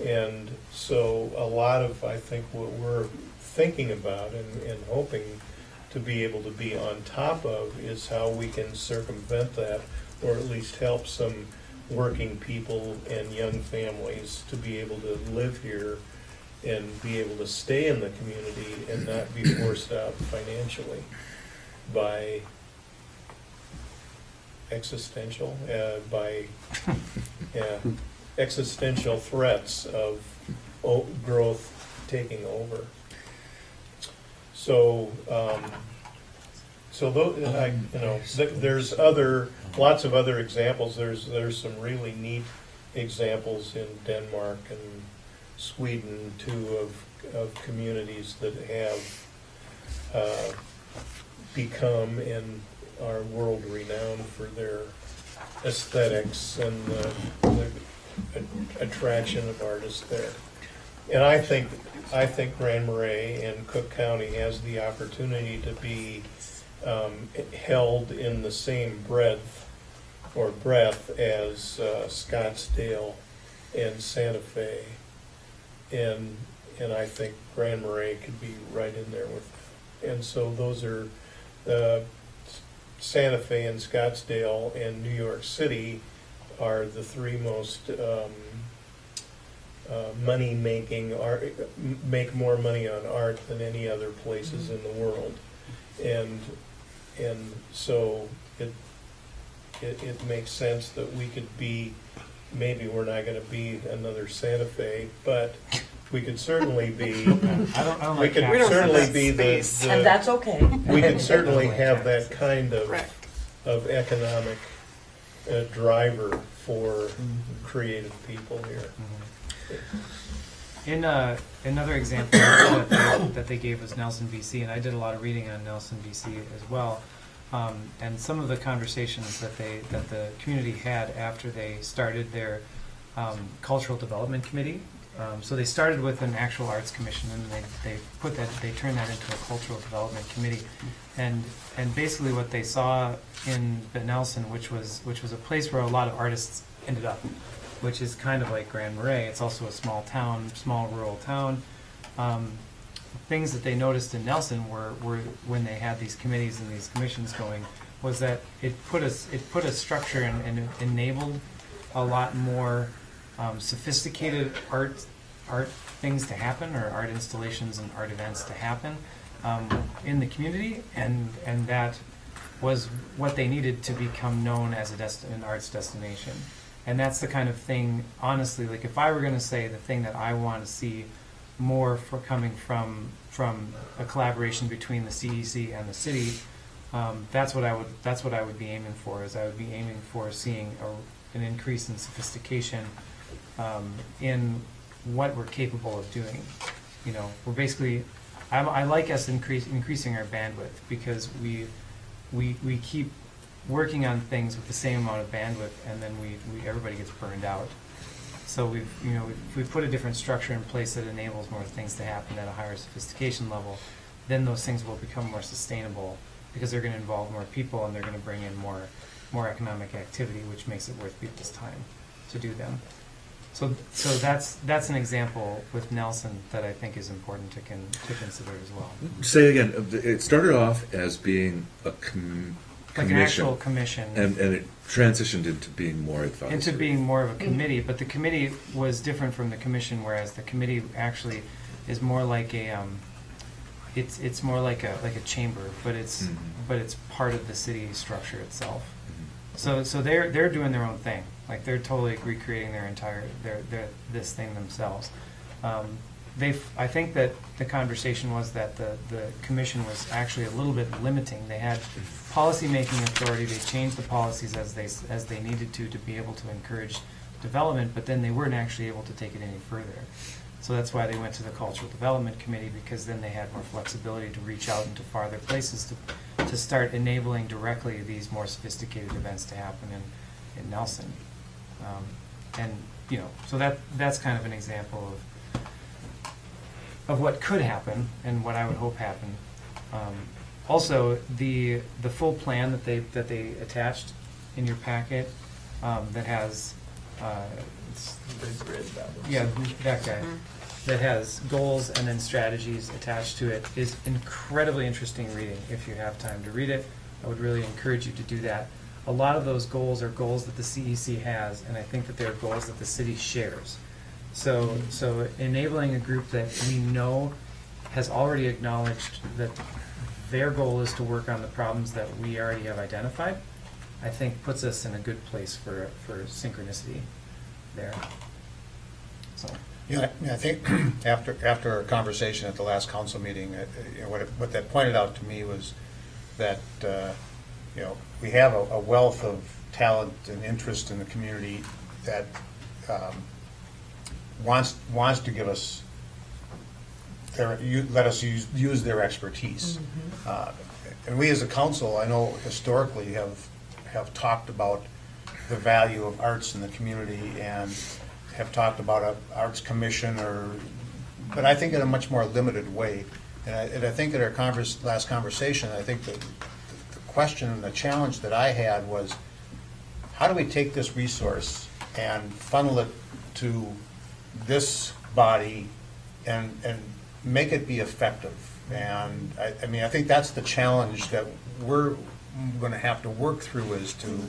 And so a lot of, I think, what we're thinking about and hoping to be able to be on top of is how we can circumvent that, or at least help some working people and young families to be able to live here and be able to stay in the community and not be forced out financially by existential threats of growth taking over. So, there's lots of other examples. There's some really neat examples in Denmark and Sweden too of communities that have become and are world renowned for their aesthetics and the attraction of artists there. And I think Grand Marais and Cook County has the opportunity to be held in the same breadth as Scottsdale and Santa Fe, and I think Grand Marais could be right in there with. And so those are Santa Fe and Scottsdale and New York City are the three most money-making art, make more money on art than any other places in the world, and so it makes sense that we could be. Maybe we're not going to be another Santa Fe, but we could certainly be. I don't We like could capitalism. certainly be the. And that's okay. We could certainly have that kind of economic driver for creative people here. In another example that they gave was Nelson, BC, and I did a lot of reading on Nelson, BC as well. And some of the conversations that the community had after they started their cultural development committee. So they started with an actual arts commission, and they turned that into a cultural development committee. And basically what they saw in Nelson, which was a place where a lot of artists ended up, which is kind of like Grand Marais. It's also a small rural town. Things that they noticed in Nelson were when they had these committees and these commissions going, was that it put a structure and enabled a lot more sophisticated art things to happen, or art installations and art events to happen in the community, and that was what they needed to become known as an arts destination. And that's the kind of thing, honestly, like if I were going to say the thing that I want to see more for coming from a collaboration between the CEC and the city, that's what I would be aiming for. Is I would be aiming for seeing an increase in sophistication in what we're capable of doing. You know, we're basically, I like us increasing our bandwidth, because we keep working on things with the same amount of bandwidth, and then everybody gets burned out. So if we put a different structure in place that enables more things to happen at a higher sophistication level, then those things will become more sustainable, because they're going to involve more people and they're going to bring in more economic activity, which makes it worth people's time to do them. So that's an example with Nelson that I think is important to consider as well. Say again, it started off as being a commission. Like an actual commission. And it transitioned into being more advisory. Into being more of a committee, but the committee was different from the commission, whereas the committee actually is more like a it's more like a chamber, but it's part of the city structure itself. So they're doing their own thing. Like they're totally recreating their entire this thing themselves. I think that the conversation was that the commission was actually a little bit limiting. They had policy-making authority. They changed the policies as they needed to be able to encourage development, but then they weren't actually able to take it any further. So that's why they went to the Cultural Development Committee, because then they had more flexibility to reach out into farther places to start enabling directly these more sophisticated events to happen in Nelson. And, you know, so that's kind of an example of what could happen and what I would hope happen. Also, the full plan that they attached in your packet that has that guy that has goals and then strategies attached to it is incredibly interesting reading. If you have time to read it, I would really encourage you to do that. A lot of those goals are goals that the CEC has, and I think that they're goals that the city shares. So enabling a group that we know has already acknowledged that their goal is to work on the problems that we already have identified, I think puts us in a good place for synchronicity there. So. Yeah, I think after our conversation at the last council meeting, what that pointed out to me was that we have a wealth of talent and interest in the community that wants to give us let us use their expertise. And we as a council, I know historically have talked about the value of arts in the community and have talked about an arts commission, but I think in a much more limited way. And I think at our last conversation, I think the question and the challenge that I had was, how do we take this resource and funnel it to this body and make it be effective? And I mean, I think that's the challenge that we're going to have to work through, is to,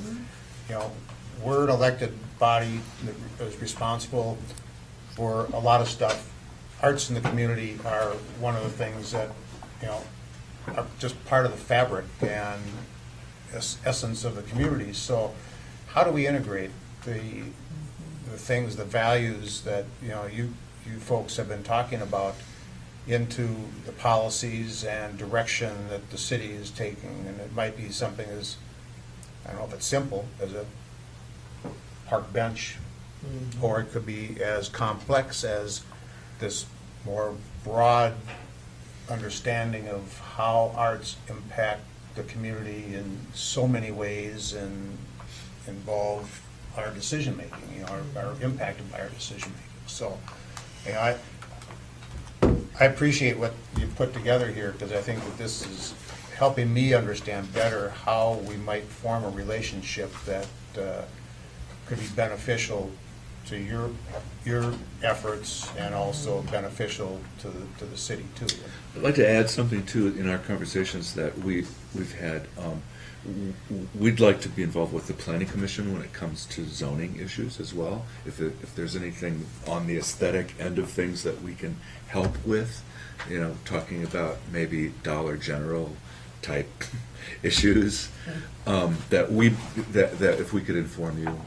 we're an elected body that is responsible for a lot of stuff. Arts in the community are one of the things that, are just part of the fabric and essence of the community. So how do we integrate the things, the values that, you folks have been talking about into the policies and direction that the city is taking? And it might be something as, I don't know if it's simple as a park bench, or it could be as complex as this more broad understanding of how arts impact the community in so many ways and involve our decision making, are impacted by our decision making. So, I appreciate what you put together here, because I think that this is helping me understand better how we might form a relationship that could be beneficial to your efforts and also beneficial to the city too. I'd like to add something too in our conversations that we've had. We'd like to be involved with the planning commission when it comes to zoning issues as well. If there's anything on the aesthetic end of things that we can help with, talking about maybe Dollar General type issues, that if we could inform you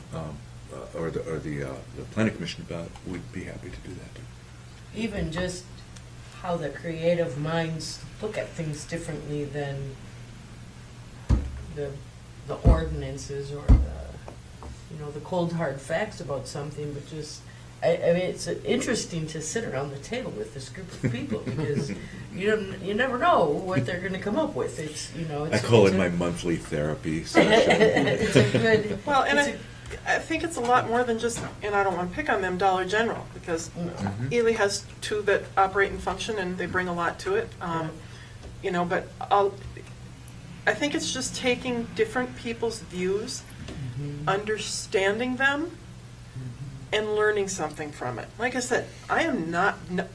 or the planning commission about, we'd be happy to do that too. Even just how the creative minds look at things differently than the ordinances or the cold hard facts about something, but just I mean, it's interesting to sit around the table with this group of people, because you never know what they're going to come up with. I call it my monthly therapy session. It's a good. Well, and I think it's a lot more than just, and I don't want to pick on them, Dollar General, because Ely has two that operate and function, and they bring a lot to it. But I think it's just taking different people's views, understanding them, and learning something from it. Like I said,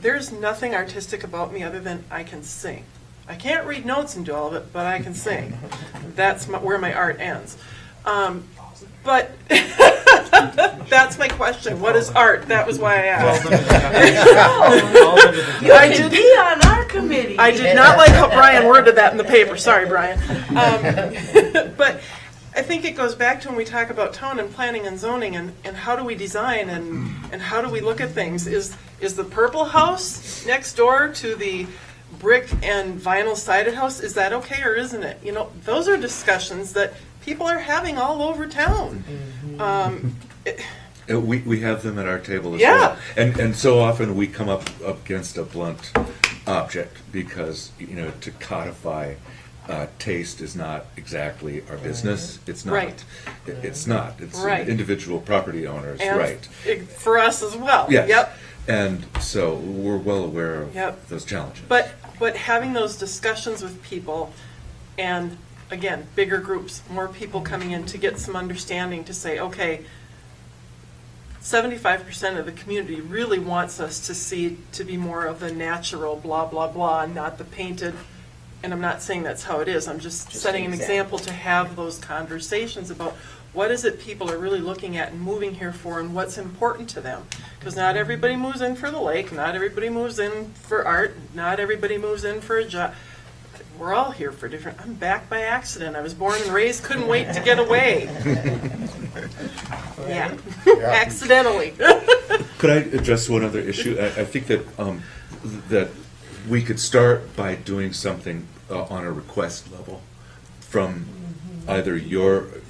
there's nothing artistic about me other than I can sing. I can't read notes and do all of it, but I can sing. That's where my art ends. But That's my question. What is art? That was why I Falls asked. under the definition. Falls under the You I can did- be on our committee. I did not like how Brian worded that in the paper. Sorry, Brian. But I think it goes back to when we talk about town and planning and zoning and how do we design and how do we look at things. Is the purple house next door to the brick and vinyl sided house, is that okay or isn't it? You know, those are discussions that people are having all over town. We have them at our table as Yeah. well. And so often we come up against a blunt object because, to codify taste is not exactly our business. It's not. Right. It's not. It's Right. individual property owners, And right. for us as well. Yes. Yep. And so we're well aware of Yep. those challenges. But having those discussions with people, and again, bigger groups, more people coming in to get some understanding to say, okay, 75% of the community really wants us to see to be more of a natural blah, blah, blah, and not the painted. And I'm not saying that's how it is. I'm just setting an example to have those conversations about what is it people are really looking at and moving here for and what's important to them. Because not everybody moves in for the lake, not everybody moves in for art, not everybody moves in for a job. We're all here for different, I'm back by accident. I was born and raised, couldn't wait to get away. Yeah, accidentally. Could I address one other issue? I think that that we could start by doing something on a request level from either the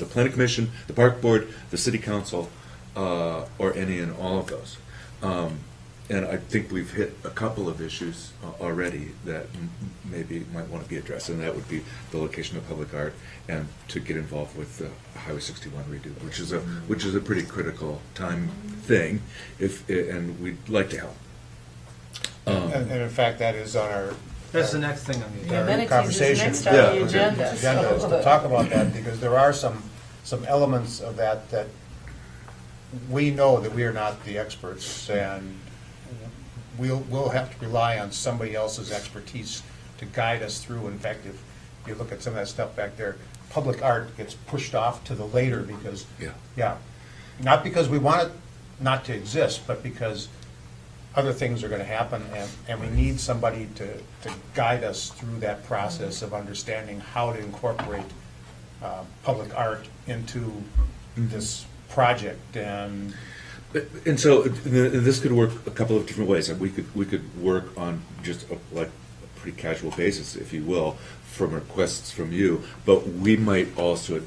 planning commission, the park board, the city council, or any and all of those. And I think we've hit a couple of issues already that maybe might want to be addressed, and that would be the location of public art and to get involved with the Highway 61 redo, which is a pretty critical time thing. And we'd like to help. And in fact, that is on our. That's the next thing on the agenda. our Amenities is conversation. next on Yeah, the okay. agenda. Agenda is to talk about that, because there are some elements of that we know that we are not the experts, and we'll have to rely on somebody else's expertise to guide us through. In fact, if you look at some of that stuff back there, public art gets pushed off to the later because, not because we want it not to exist, but because other things are gonna happen, and we need somebody to guide us through that process of understanding how to incorporate public art into this project. And so this could work a couple of different ways. We could work on just like a pretty casual basis, if you will, from requests from you. But we might also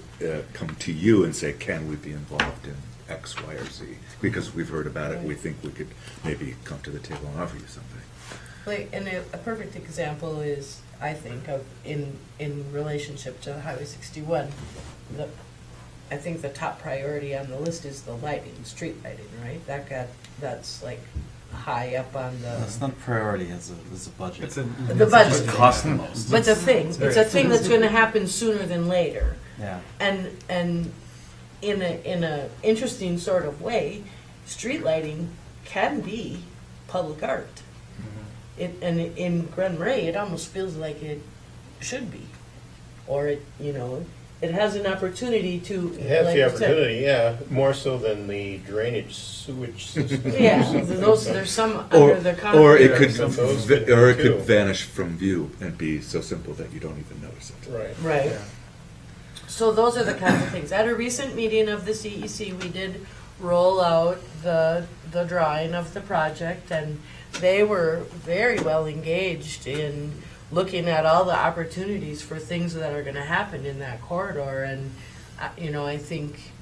come to you and say, can we be involved in X, Y, or Z? Because we've heard about it, we think we could maybe come to the table and offer you something. Like, and a perfect example is, I think, of in relationship to Highway 61, I think the top priority on the list is the lighting, street lighting, right? That's like high up on That's the, not a priority, it's a budget. It's a, The budget. It costs the most. but it's a thing, it's a thing that's gonna happen sooner than later. Yeah. And in a interesting sort of way, street lighting can be public art. And in Grand Marais, it almost feels like it should be, or it has an opportunity to. It has like the you said. opportunity, yeah, more so than the drainage sewage system. Yeah, there's some Or under the or it concrete. could Some of those or it too. could vanish from view and be so simple that you don't even notice it. Right. Right. Yeah. So those are the kinds of things. At a recent meeting of the CEC, we did roll out the drawing of the project, and they were very well engaged in looking at all the opportunities for things that are gonna happen in that corridor. And, I think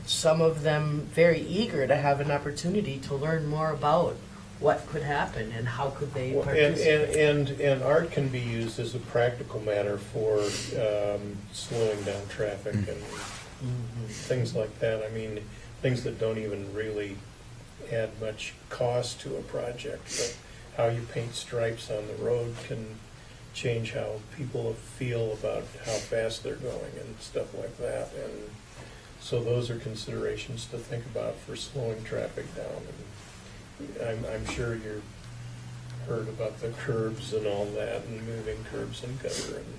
some of them very eager to have an opportunity to learn more about what could happen and how could they Well, participate. and art can be used as a practical matter for slowing down traffic and things like that. I mean, things that don't even really add much cost to a project, but how you paint stripes on the road can change how people feel about how fast they're going and stuff like that. And so those are considerations to think about for slowing traffic down. And I'm sure you've heard about the curbs and all that, and moving curbs and gutter and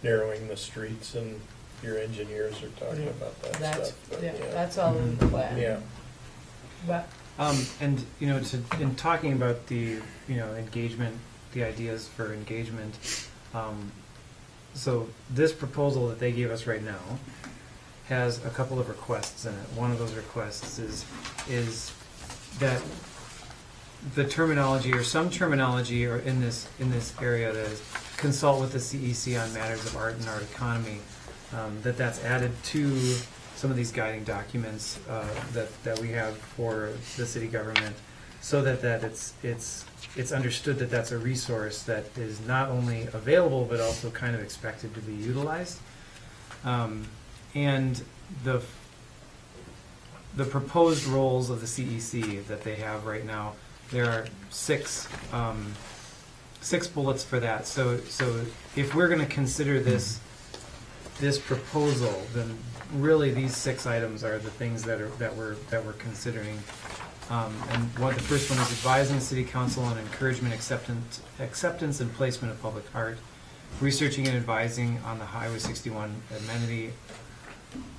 narrowing the streets. And your engineers are talking Yeah. about that That's, stuff. but yeah, that's all in the plan. Yeah, But, And, in talking about the, engagement, the ideas for engagement, so this proposal that they gave us right now has a couple of requests in it. One of those requests is that the terminology or some terminology or in this area that is consult with the CEC on matters of art and art economy, that's added to some of these guiding documents that we have for the city government, so that it's understood that that's a resource that is not only available but also kind of expected to be utilized. And the proposed roles of the CEC that they have right now, there are six bullets for that. So if we're going to consider this proposal, then really these 6 items are the things that we're considering. And the first one is advising City Council on encouragement, acceptance, and placement of public art, researching and advising on the Highway 61 amenity,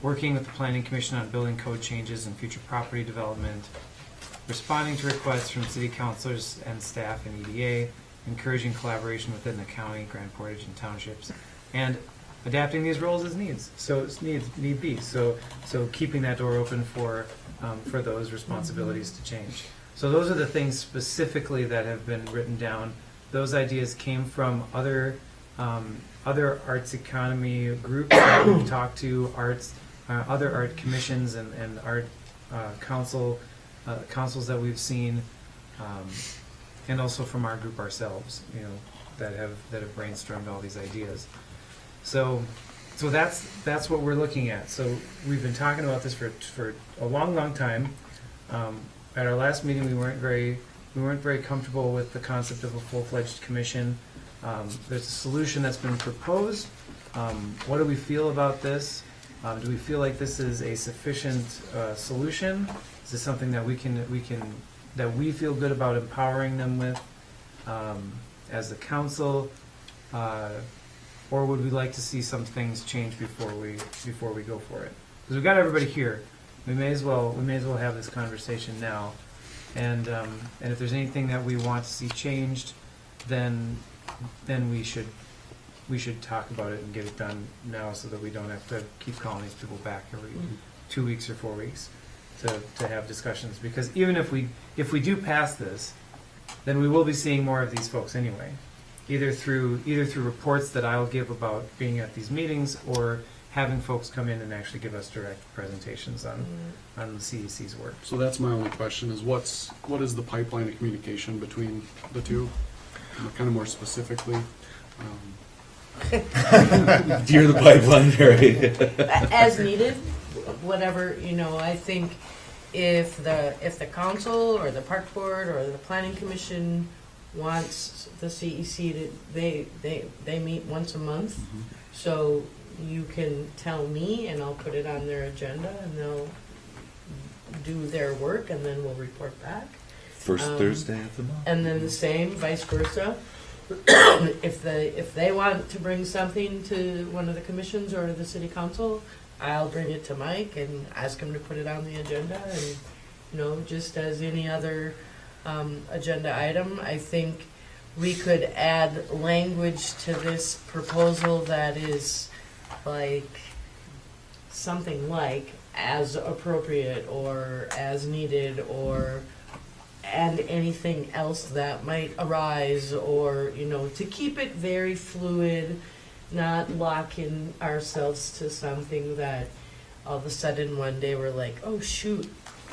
working with the Planning Commission on building code changes and future property development, responding to requests from city councilors and staff in EDA, encouraging collaboration within the county, Grand Portage, and townships, and adapting these roles as needs. So it's need be. So keeping that door open for those responsibilities to change. So those are the things specifically that have been written down. Those ideas came from other arts economy groups that we've talked to, other art commissions and art councils that we've seen, and also from our group ourselves, that have brainstormed all these ideas. So that's what we're looking at. So we've been talking about this for a long time. At our last meeting, we weren't very comfortable with the concept of a full-fledged commission. There's a solution that's been proposed. What do we feel about this? Do we feel like this is a sufficient solution? Is this something that that we feel good about empowering them with as the council? Or would we like to see some things change before we go for it? Because we've got everybody here. We may as well have this conversation now. And if there's anything that we want to see changed, then we should talk about it and get it done now, so that we don't have to keep calling these people back every 2 weeks or 4 weeks to have discussions. Because even if we do pass this, then we will be seeing more of these folks anyway. Either through reports that I'll give about being at these meetings, or having folks come in and actually give us direct presentations on the CEC's work. So that's my only question: is what is the pipeline of communication between the two? Kind of more specifically. You're the pipeline, Harry. as needed, whatever, I think if the council or the park board or the planning commission wants the CEC to, they meet once a month, so you can tell me and I'll put it on their agenda and they'll do their work and then we'll report back. First Thursday of the month. And then the same, vice versa. If they want to bring something to one of the commissions or to the city council, I'll bring it to Mike and ask him to put it on the agenda. And just as any other agenda item, I think we could add language to this proposal that is like something like as appropriate or as needed, or and anything else that might arise, or to keep it very fluid, not lock in ourselves to something that all of a sudden one day we're like, oh shoot,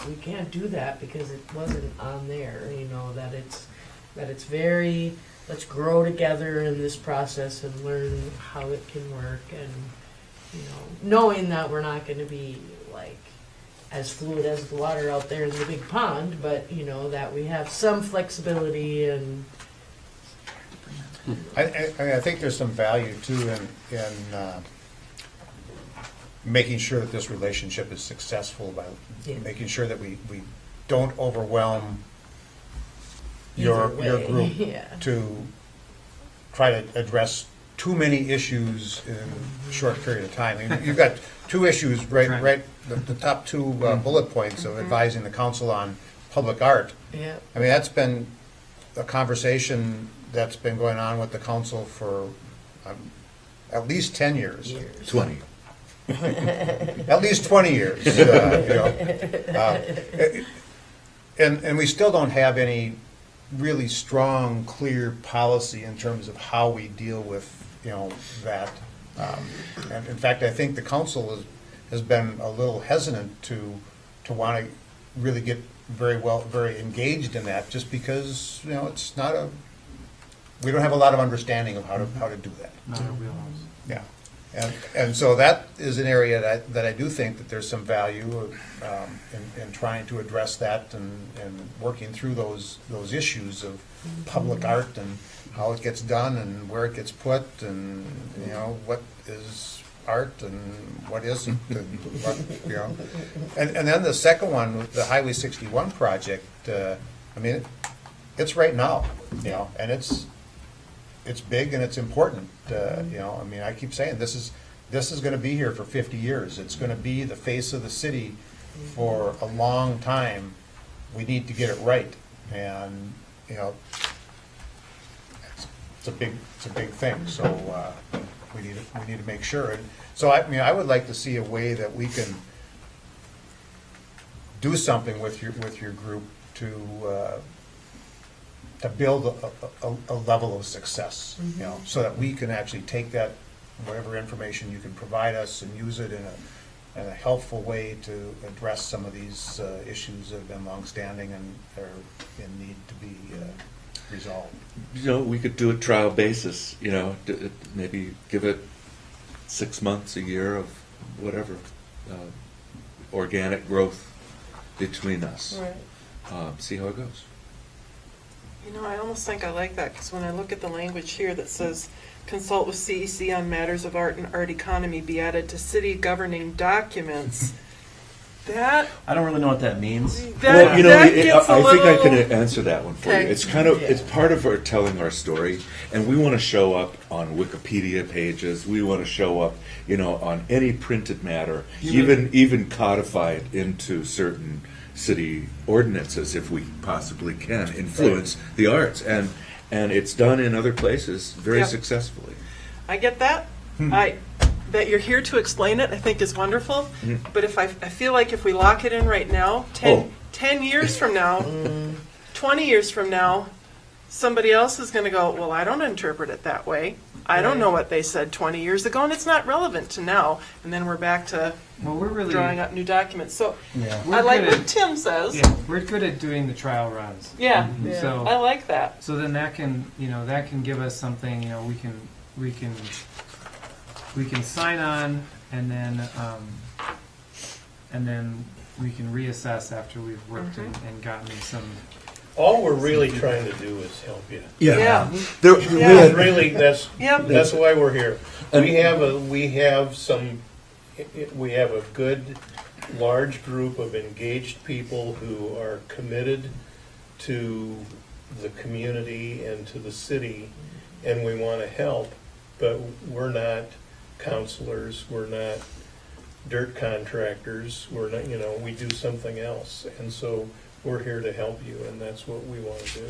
we can't do that because it wasn't on there. That it's very, let's grow together in this process and learn how it can work, and knowing that we're not going to be like as fluid as the water out there in the big pond, but that we have some flexibility. And I think there's some value too in making sure that this relationship is successful by making sure that we don't overwhelm your Either way, group yeah. to try to address too many issues in a short period of time. I mean, you've got two issues, right, the top two bullet points of advising the council on public art. Yeah. I mean, that's been a conversation that's been going on with the council for at least 10 years. 20. At least 20 years, and we still don't have any really strong, clear policy in terms of how we deal with, that. And in fact, I think the council has been a little hesitant to want to really get very engaged in that, just because, it's not we don't have a lot of understanding of how to do that. Not our wheelhouse. Yeah, and so that is an area that I do think that there's some value in trying to address that and working through those issues of public art and how it gets done and where it gets put and, what is art and what isn't, and what, And then the second one, the Highway 61 project, I mean, it's right now, and it's big and it's important, I mean, I keep saying, this is gonna be here for 50 years. It's gonna be the face of the city for a long time. We need to get it right, and, it's a big thing, so, we need to make sure. And so, I mean, I would like to see a way that we can do something with your group to build a level of success, so that we can actually take that, whatever information you can provide us, and use it in a helpful way to address some of these issues that have been longstanding and are in need to be resolved. We could do a trial basis, maybe give it 6 months, a year of whatever, organic growth between us. Right. See how it goes. I almost think I like that, because when I look at the language here that says, consult with CEC on matters of art and art economy be added to city governing documents, that, I don't really know what that means. that gets a I think I little- can answer that one for you. Okay. It's part of our telling our story, and we want to show up on Wikipedia pages. We want to show up, on any printed matter, even codify it into certain city ordinances, if we possibly can influence the arts, and it's done in other places very Yep. successfully. I get that. That you're here to explain it, I think is wonderful. Mhm. But if I feel like if we lock it in right now, 10 years from now, 20 years from now, somebody else is going to go, well, I don't interpret it that way. I don't know what they said 20 years ago, and it's not relevant to now. And then we're back to Well, we're really drawing up new documents. So Yeah. I like good what Tim says. Yeah, we're good at doing the trial runs. Yeah. Yeah. So I like that. So then that can, give us something, we can sign on, and then we can reassess after we've worked and gotten some. All we're really trying to do is help you. Yeah. Yeah, really, that's Yep. why we're here. We have a good, large group of engaged people who are committed to the community and to the city, and we want to help, but we're not counselors, we're not dirt contractors, we're not, we do something else, and so we're here to help you, and that's what we want to do.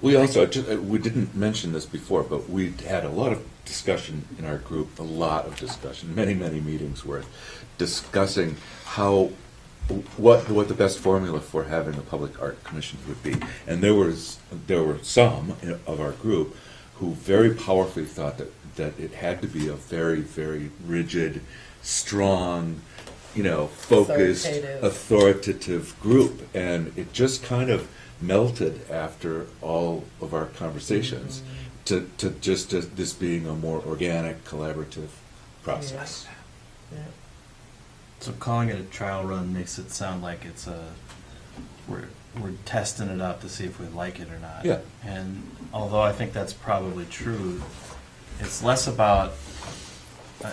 We also, we didn't mention this before, but we had a lot of discussion in our group, many, many meetings worth, discussing what the best formula for having a public art commission would be. And there were some of our group who very powerfully thought that it had to be a very, very rigid, strong, focused, authoritative group. And it just kind of melted after all of our conversations to this being a more organic, collaborative process. Yeah. So calling it a trial run makes it sound like it's we're testing it out to see if we like it or not. Yeah. And although I think that's probably true, it's less about.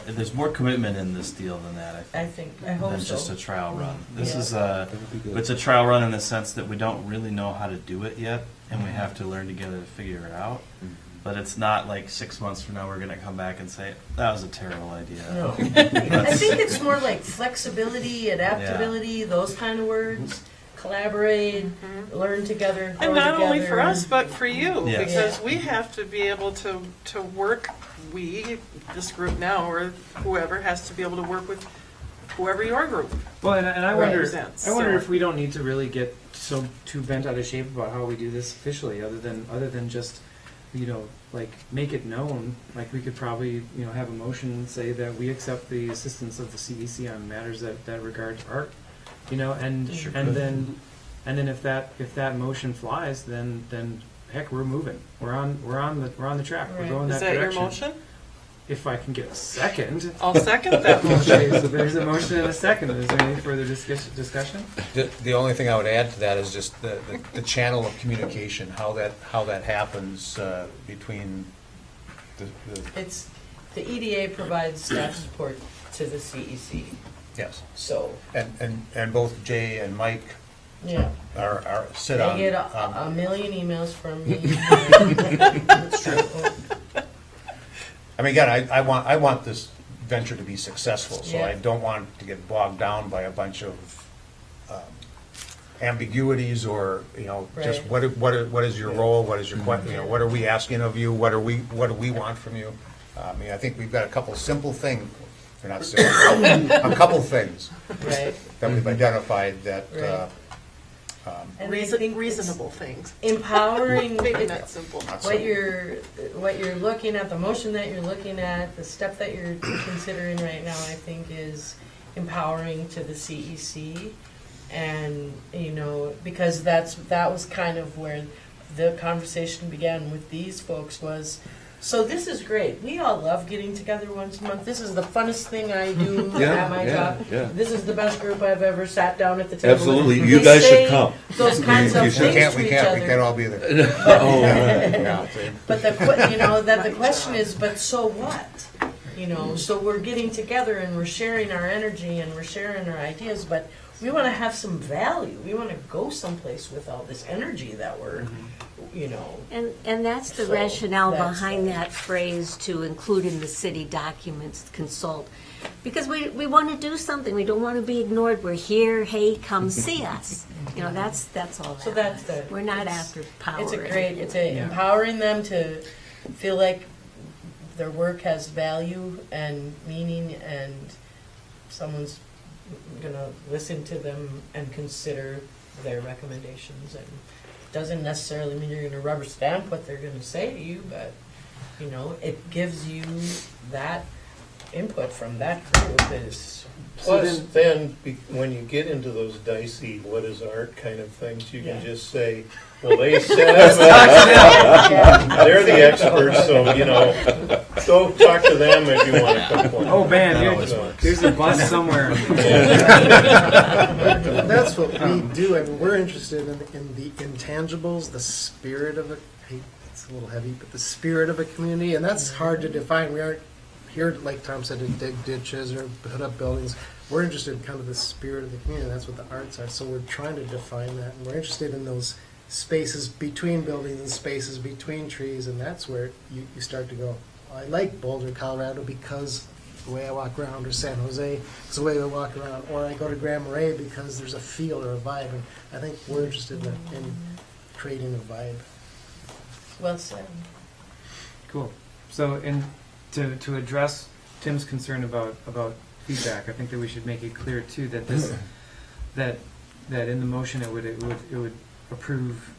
There's more commitment in this deal than that. I hope than so. just a trial run. This Yeah. is would be good. it's a trial run in the sense that we don't really know how to do it yet, and we have to learn together to figure it out. But it's not like 6 months from now we're gonna come back and say, that was a terrible idea. No. I think it's more like flexibility, adaptability, those kind of words. Collaborate, learn together, grow And not only for together. us, but for you, Yes. because we have to be able to work, this group now, or whoever, has to be able to work with whoever your group Well, and I wonder, represents. I wonder so. if we don't need to really get so too bent out of shape about how we do this officially, other than just, like make it known. Like we could probably, have a motion and say that we accept the assistance of the CEC on matters that regard art, and Sure and could. then if that motion flies, then heck, we're moving. We're on the track. We're Right. going Is that that your direction. motion? If I can get a second. I'll second that motion. Okay, so there's a motion and a second. Is there any further discussion? The only thing I would add to that is just the channel of communication, how that happens between the, It's, the EDA provides staff support to the CEC, yes. so, And both Jay and Mike yeah. are sit They on. get a million emails from me. It's true. I mean, again, I want this venture to be successful, so I Yeah. don't want it to get bogged down by a bunch of ambiguities or, just Right. what is your role, what is your what are we asking of you, what do we want from you? I mean, I think we've got a couple simple things, they're not simple, a couple things Right. that we've identified that, Right. And I think it's Reasonable things. empowering, Maybe not simple. not what simple. you're looking at, the motion that you're looking at, the step that you're considering right now, I think is empowering to the CEC. And, because that was kind of where the conversation began with these folks was, so this is great. We all love getting together once a month. This is the funnest thing I do Yeah, at my yeah, job. yeah. This is the best group I've ever sat down at the table with. Absolutely. They You guys should say come. Those kinds of We things can't, to we each can't other. all be there. Oh, Yeah, see. But the question is, but so what? So we're getting together and we're sharing our energy and we're sharing our ideas, but we want to have some value. We want to go someplace with all this energy that we're, And that's the So, rationale that's behind the- that phrase, to include in the city documents, consult. Because we want to do something, we don't want to be ignored, we're here, hey, come see us. That's all that. So that's the. We're not it's- after power. It's a or great, anything. it's a empowering them to feel like their work has value and meaning, and someone's gonna listen to them and consider their recommendations. And doesn't necessarily mean you're gonna rubber stamp what they're gonna say to you, but, it gives you that input from that group is. Plus, then, when you get into those dicey, what is art kind of things, you can Yeah. just say, well, they said, they're the experts, so, go talk to them if you want to come. Oh man, No, there's, no. there's a bus somewhere. That's what we do. I mean, we're interested in the intangibles, the spirit of it's a little heavy, but the spirit of a community, and that's hard to define. We aren't here, like Tom said, to dig ditches or put up buildings. We're interested in kind of the spirit of the community. That's what the arts are. So we're trying to define that, and we're interested in those spaces between buildings and spaces between trees, and that's where you start to go, I like Boulder, Colorado because the way I walk around, or San Jose is the way I walk around, or I go to Marais because there's a feel or a vibe, and I think we're interested in creating a vibe. Well said. Cool. So, to address Tim's concern about feedback, I think that we should make it clear too that this that in the motion it would approve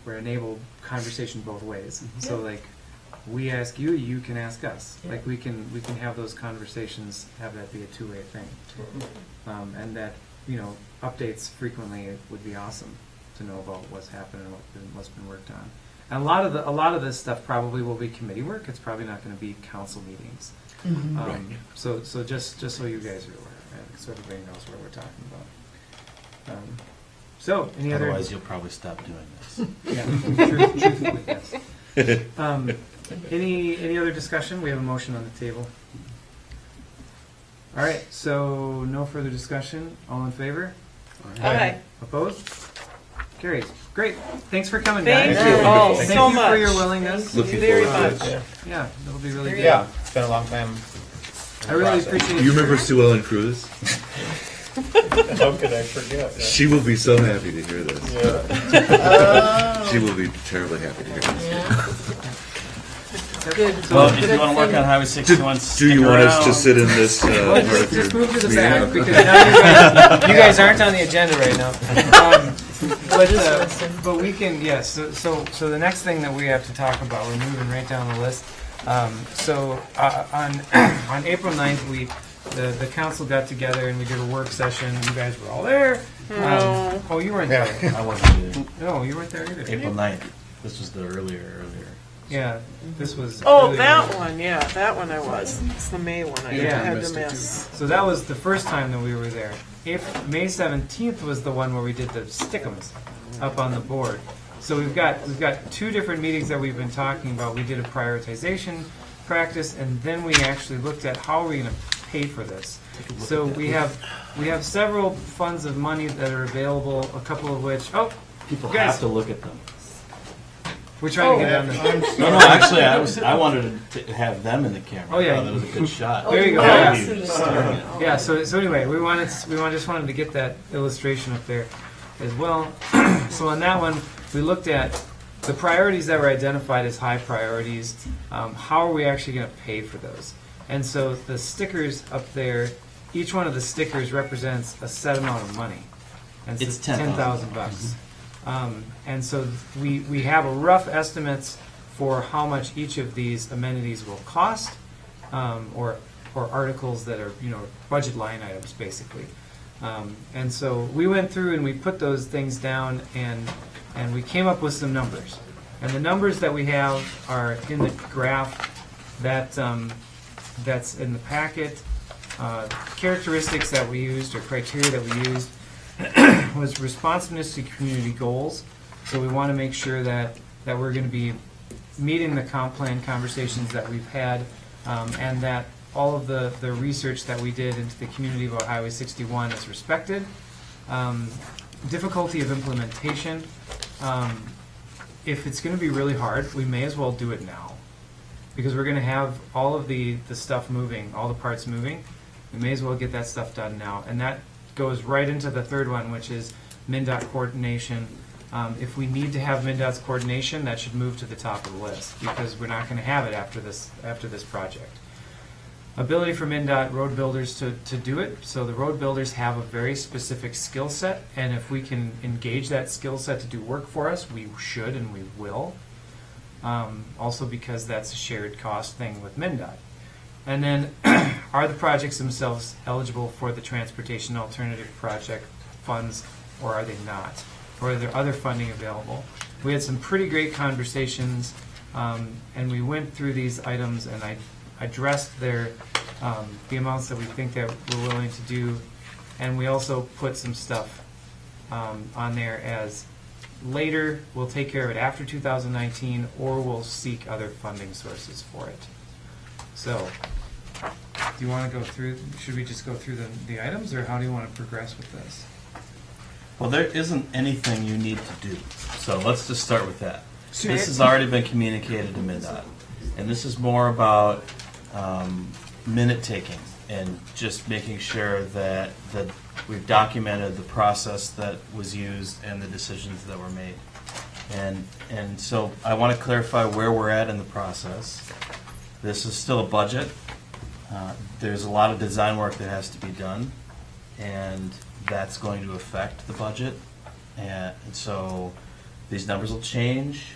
or enable conversation both ways. So like we ask you, you can ask us. Yeah. Like we can have those conversations, have that be a two-way thing, and that updates frequently would be awesome to know about what's happening and what's been worked on. And a lot of this stuff probably will be committee work. It's probably not going to be council meetings. Right. So just so you guys are aware, so everybody knows what we're talking about. So any other? Otherwise, you'll probably stop doing this. Yeah, truthfully, yes. Any other discussion? We have a motion on the table. All right, so no further discussion. All in favor? Aye. Opposed? Carries. Great. Great. Thanks for coming, Thank guys. you all Thank so you for much. your willingness. Looking Very forward to much. it. Yeah, it'll be really good. Yeah, it's been a long time. I really appreciate You remember Sue Ellen Cruz? How could I forget? She will be so happy to hear this. Yeah. She will be terribly happy to hear this. Good. Well, if you want to work on Highway 61, Do you want us to sit in this Well, part just, of your just move to the meeting? back because now you guys aren't on the agenda right now. But we can, yes. So the next thing that we have to talk about, we're moving right down the list. On on April 9th, the council got together and we did a work session. You guys were all there. No. Oh, you weren't Yeah. there. I wasn't there. No, you weren't there either. April 9th. This was the earlier. Yeah, this was. Oh, earlier. that one, yeah, that one I was. It's the May one I Yeah. had to Missed it, miss. So that was the first time that we were there. May 17th was the one where we did the stick'ems up on the board. So we've got two different meetings that we've been talking about. We did a prioritization practice, and then we actually looked at how are we going to pay for this. So we have several funds of money that are available. A couple of which People Guys. have to look at them. we're trying to get on the. No, actually, I wanted to have them in the camera. Oh, yeah. I thought that was a good shot. There you go. That Yeah. would be disturbing. Yeah, so anyway, we just wanted to get that illustration up there as well. So on that one, we looked at the priorities that were identified as high priorities. How are we actually going to pay for those? And so the stickers up there, each one of the stickers represents a set amount of money. And It's $10,000. And so we have a rough estimates for how much each of these amenities will cost, or articles that are, budget line items, basically. And so we went through and we put those things down and we came up with some numbers. And the numbers that we have are in the graph that's in the packet. Characteristics that we used or criteria that we used was responsiveness to community goals. So we want to make sure that we're going to be meeting the comp plan conversations that we've had, and that all of the research that we did into the community about Highway 61 is respected. Difficulty of implementation. If it's going to be really hard, we may as well do it now, because we're going to have all of the stuff moving, all the parts moving. We may as well get that stuff done now, and that goes right into the third one, which is MnDOT coordination. If we need to have MnDOT's coordination, that should move to the top of the list, because we're not going to have it after this project. Ability for MnDOT road builders to do it. So the road builders have a very specific skill set, and if we can engage that skill set to do work for us, we should and we will. Also because that's a shared cost thing with MnDOT. And then, are the projects themselves eligible for the Transportation Alternative Project funds, or are they not? Or are there other funding available? We had some pretty great conversations, and we went through these items, and I addressed the amounts that we think that we're willing to do, and we also put some stuff on there as later, we'll take care of it after 2019, or we'll seek other funding sources for it. So, do you want to go through, should we just go through the items, or how do you want to progress with this? Well, there isn't anything you need to do. So let's just start with that. This has already been communicated to MnDOT. And this is more about minute taking and just making sure that we've documented the process that was used and the decisions that were made. And so I want to clarify where we're at in the process. This is still a budget. There's a lot of design work that has to be done, and that's going to affect the budget. And so these numbers will change.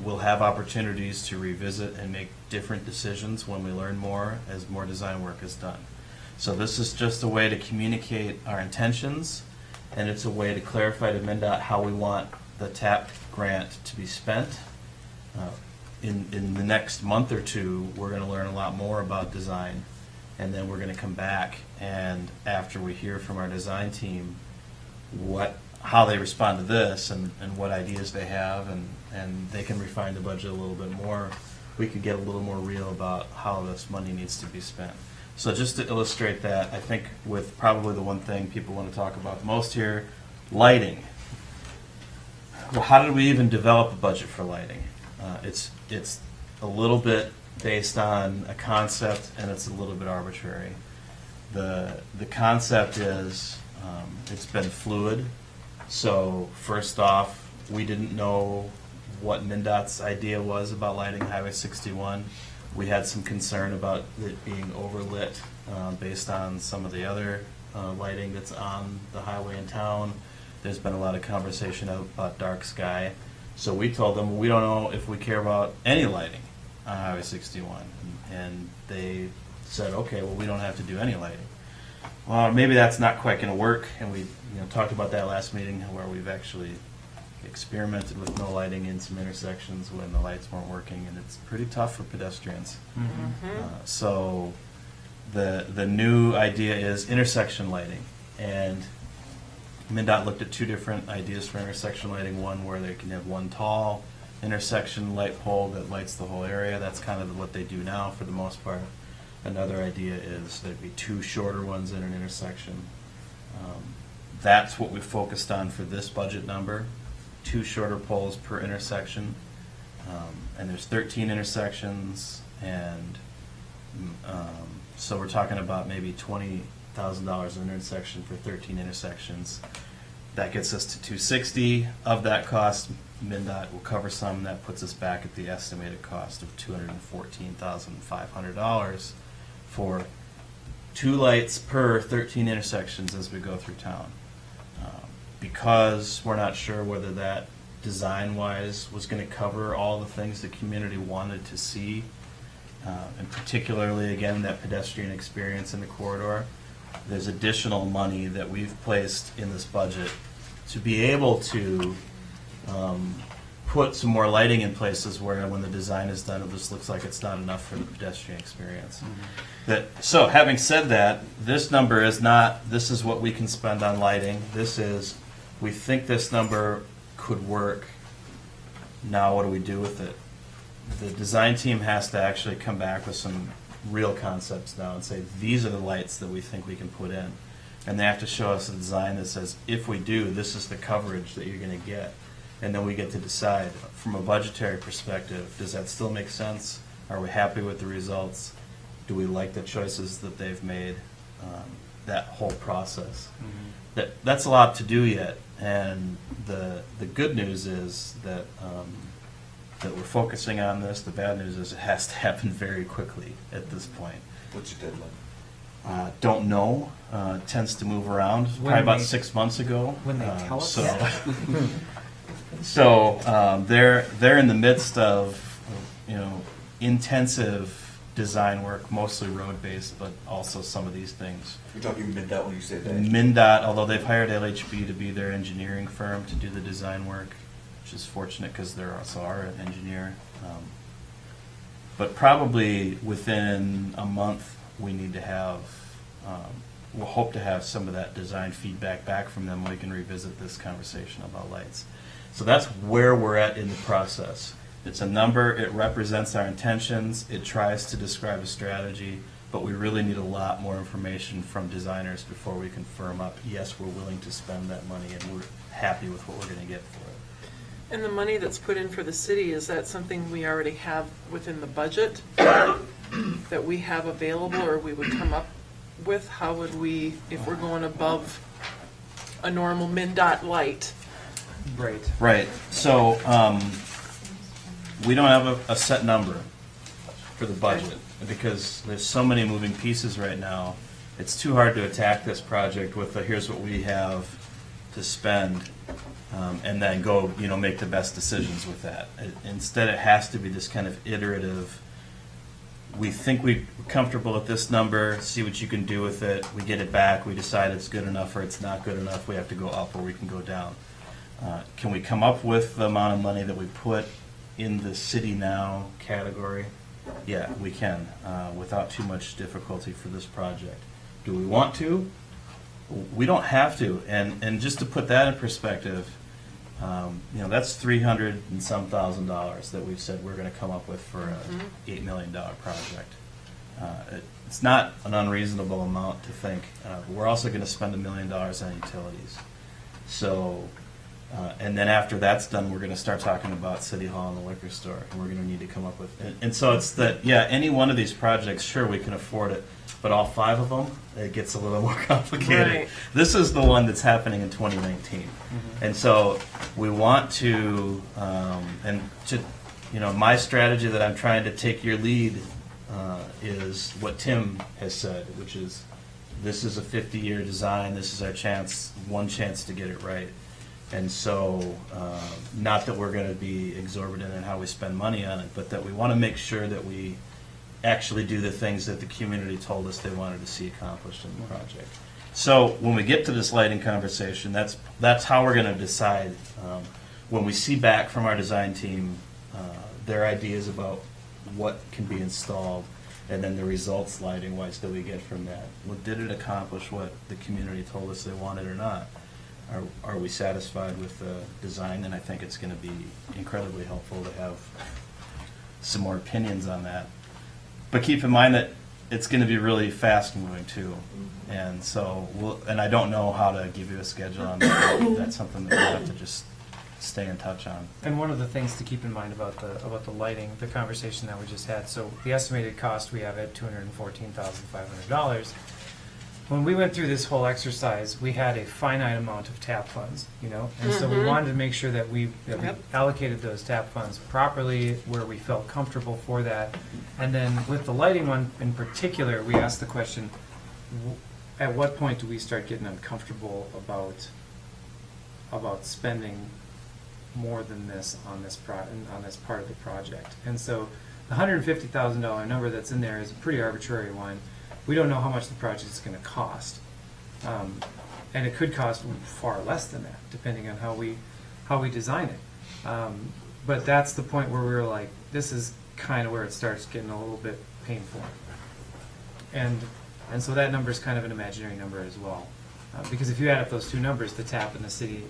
We'll have opportunities to revisit and make different decisions when we learn more as more design work is done. So this is just a way to communicate our intentions, and it's a way to clarify to MnDOT how we want the TAP grant to be spent. In the next month or two, we're going to learn a lot more about design, and then we're going to come back, and after we hear from our design team how they respond to this and what ideas they have, and they can refine the budget a little bit more, we can get a little more real about how this money needs to be spent. So just to illustrate that, I think with probably the one thing people want to talk about most here, lighting. well, how did we even develop a budget for lighting? It's a little bit based on a concept, and it's a little bit arbitrary. The concept is it's been fluid. So first off, we didn't know what MnDOT's idea was about lighting Highway 61. We had some concern about it being overlit based on some of the other lighting that's on the highway in town. There's been a lot of conversation about dark sky. So we told them, we don't know if we care about any lighting on Highway 61. And they said, okay, well, we don't have to do any lighting. Well, maybe that's not quite going to work. And we talked about that last meeting where we've actually experimented with no lighting in some intersections when the lights weren't working, and it's pretty tough for pedestrians. So the new idea is intersection lighting, and MnDOT looked at two different ideas for intersection lighting. One where they can have one tall intersection light pole that lights the whole area. That's kind of what they do now for the most part. Another idea is there'd be two shorter ones in an intersection. That's what we focused on for this budget number. 2 shorter poles per intersection, and there's 13 intersections, and so we're talking about maybe $20,000 an intersection for 13 intersections. That gets us to $260. Of that cost, MnDOT will cover some. That puts us back at the estimated cost of $214,500 for 2 lights per 13 intersections as we go through town. Because we're not sure whether that design-wise was going to cover all the things the community wanted to see, and particularly, again, that pedestrian experience in the corridor, there's additional money that we've placed in this budget to be able to put some more lighting in places where when the design is done, it just looks like it's not enough for the pedestrian experience. So having said that, this number is not, this is what we can spend on lighting. This is, we think this number could work. Now what do we do with it? The design team has to actually come back with some real concepts now and say, these are the lights that we think we can put in. And they have to show us a design that says, if we do, this is the coverage that you're going to get. And then we get to decide, from a budgetary perspective, does that still make sense? Are we happy with the results? Do we like the choices that they've made? That whole process. That's a lot to do yet. And the good news is that that we're focusing on this. The bad news is it has to happen very quickly at this point. What's your deadline? Don't know. It tends to move around. Probably about 6 months ago. When they tell us. So they're in the midst of intensive design work, mostly road-based, but also some of these things. You're talking MnDOT when you say that? MnDOT, although they've hired LHB to be their engineering firm to do the design work, which is fortunate because they're also our engineer. But probably within a month, we need to have, we'll hope to have some of that design feedback back from them. We can revisit this conversation about lights. So that's where we're at in the process. It's a number, it represents our intentions, it tries to describe a strategy, but we really need a lot more information from designers before we can firm up, yes, we're willing to spend that money and we're happy with what we're going to get for it. And the money that's put in for the city, is that something we already have within the budget that we have available, or we would come up with? How would we, if we're going above a normal MnDOT light? Right. So we don't have a set number for the budget because there's so many moving pieces right now. It's too hard to attack this project with here's what we have to spend, and then go make the best decisions with that. Instead, it has to be this kind of iterative. We think we're comfortable with this number, see what you can do with it. We get it back, we decide it's good enough or it's not good enough. We have to go up or we can go down. Can we come up with the amount of money that we put in the city now category? Yeah, we can, without too much difficulty for this project. Do we want to? We don't have to. And just to put that in perspective, that's $300 and some thousand that we've said we're going to come up with for an $8 million project. It's not an unreasonable amount to think. We're also going to spend $1 million on utilities. So And then after that's done, we're going to start talking about City Hall and the liquor store. And we're going to need to come up with, and so it's that, yeah, any one of these projects, sure, we can afford it. But all 5 of them, it gets a little more complicated. Right. This is the one that's happening in 2019. And so we want to, my strategy that I'm trying to take your lead is what Tim has said, which is, this is a 50-year design, this is our chance, one chance to get it right. And so, not that we're going to be exorbitant in how we spend money on it, but that we want to make sure that we actually do the things that the community told us they wanted to see accomplished in the project. So when we get to this lighting conversation, that's how we're going to decide. When we see back from our design team their ideas about what can be installed, and then the results lighting-wise that we get from that. Well, did it accomplish what the community told us they wanted or not? Are we satisfied with the design? And I think it's going to be incredibly helpful to have some more opinions on that. But keep in mind that it's going to be really fast moving too. And so, and I don't know how to give you a schedule on that. That's something that we'll have to just stay in touch on. And one of the things to keep in mind about the lighting, the conversation that we just had, so the estimated cost we have at $214,500. When we went through this whole exercise, we had a finite amount of TAP funds, and so we wanted to make sure that we allocated those TAP funds properly where we felt comfortable for that. And then with the lighting one in particular, we asked the question, at what point do we start getting uncomfortable about spending more than this on this part of the project? And so the $150,000 number that's in there is a pretty arbitrary one. We don't know how much the project is going to cost, and it could cost far less than that, depending on how we design it. But that's the point where we were like, this is kind of where it starts getting a little bit painful, and so that number is kind of an imaginary number as well, because if you add up those two numbers, the TAP and the city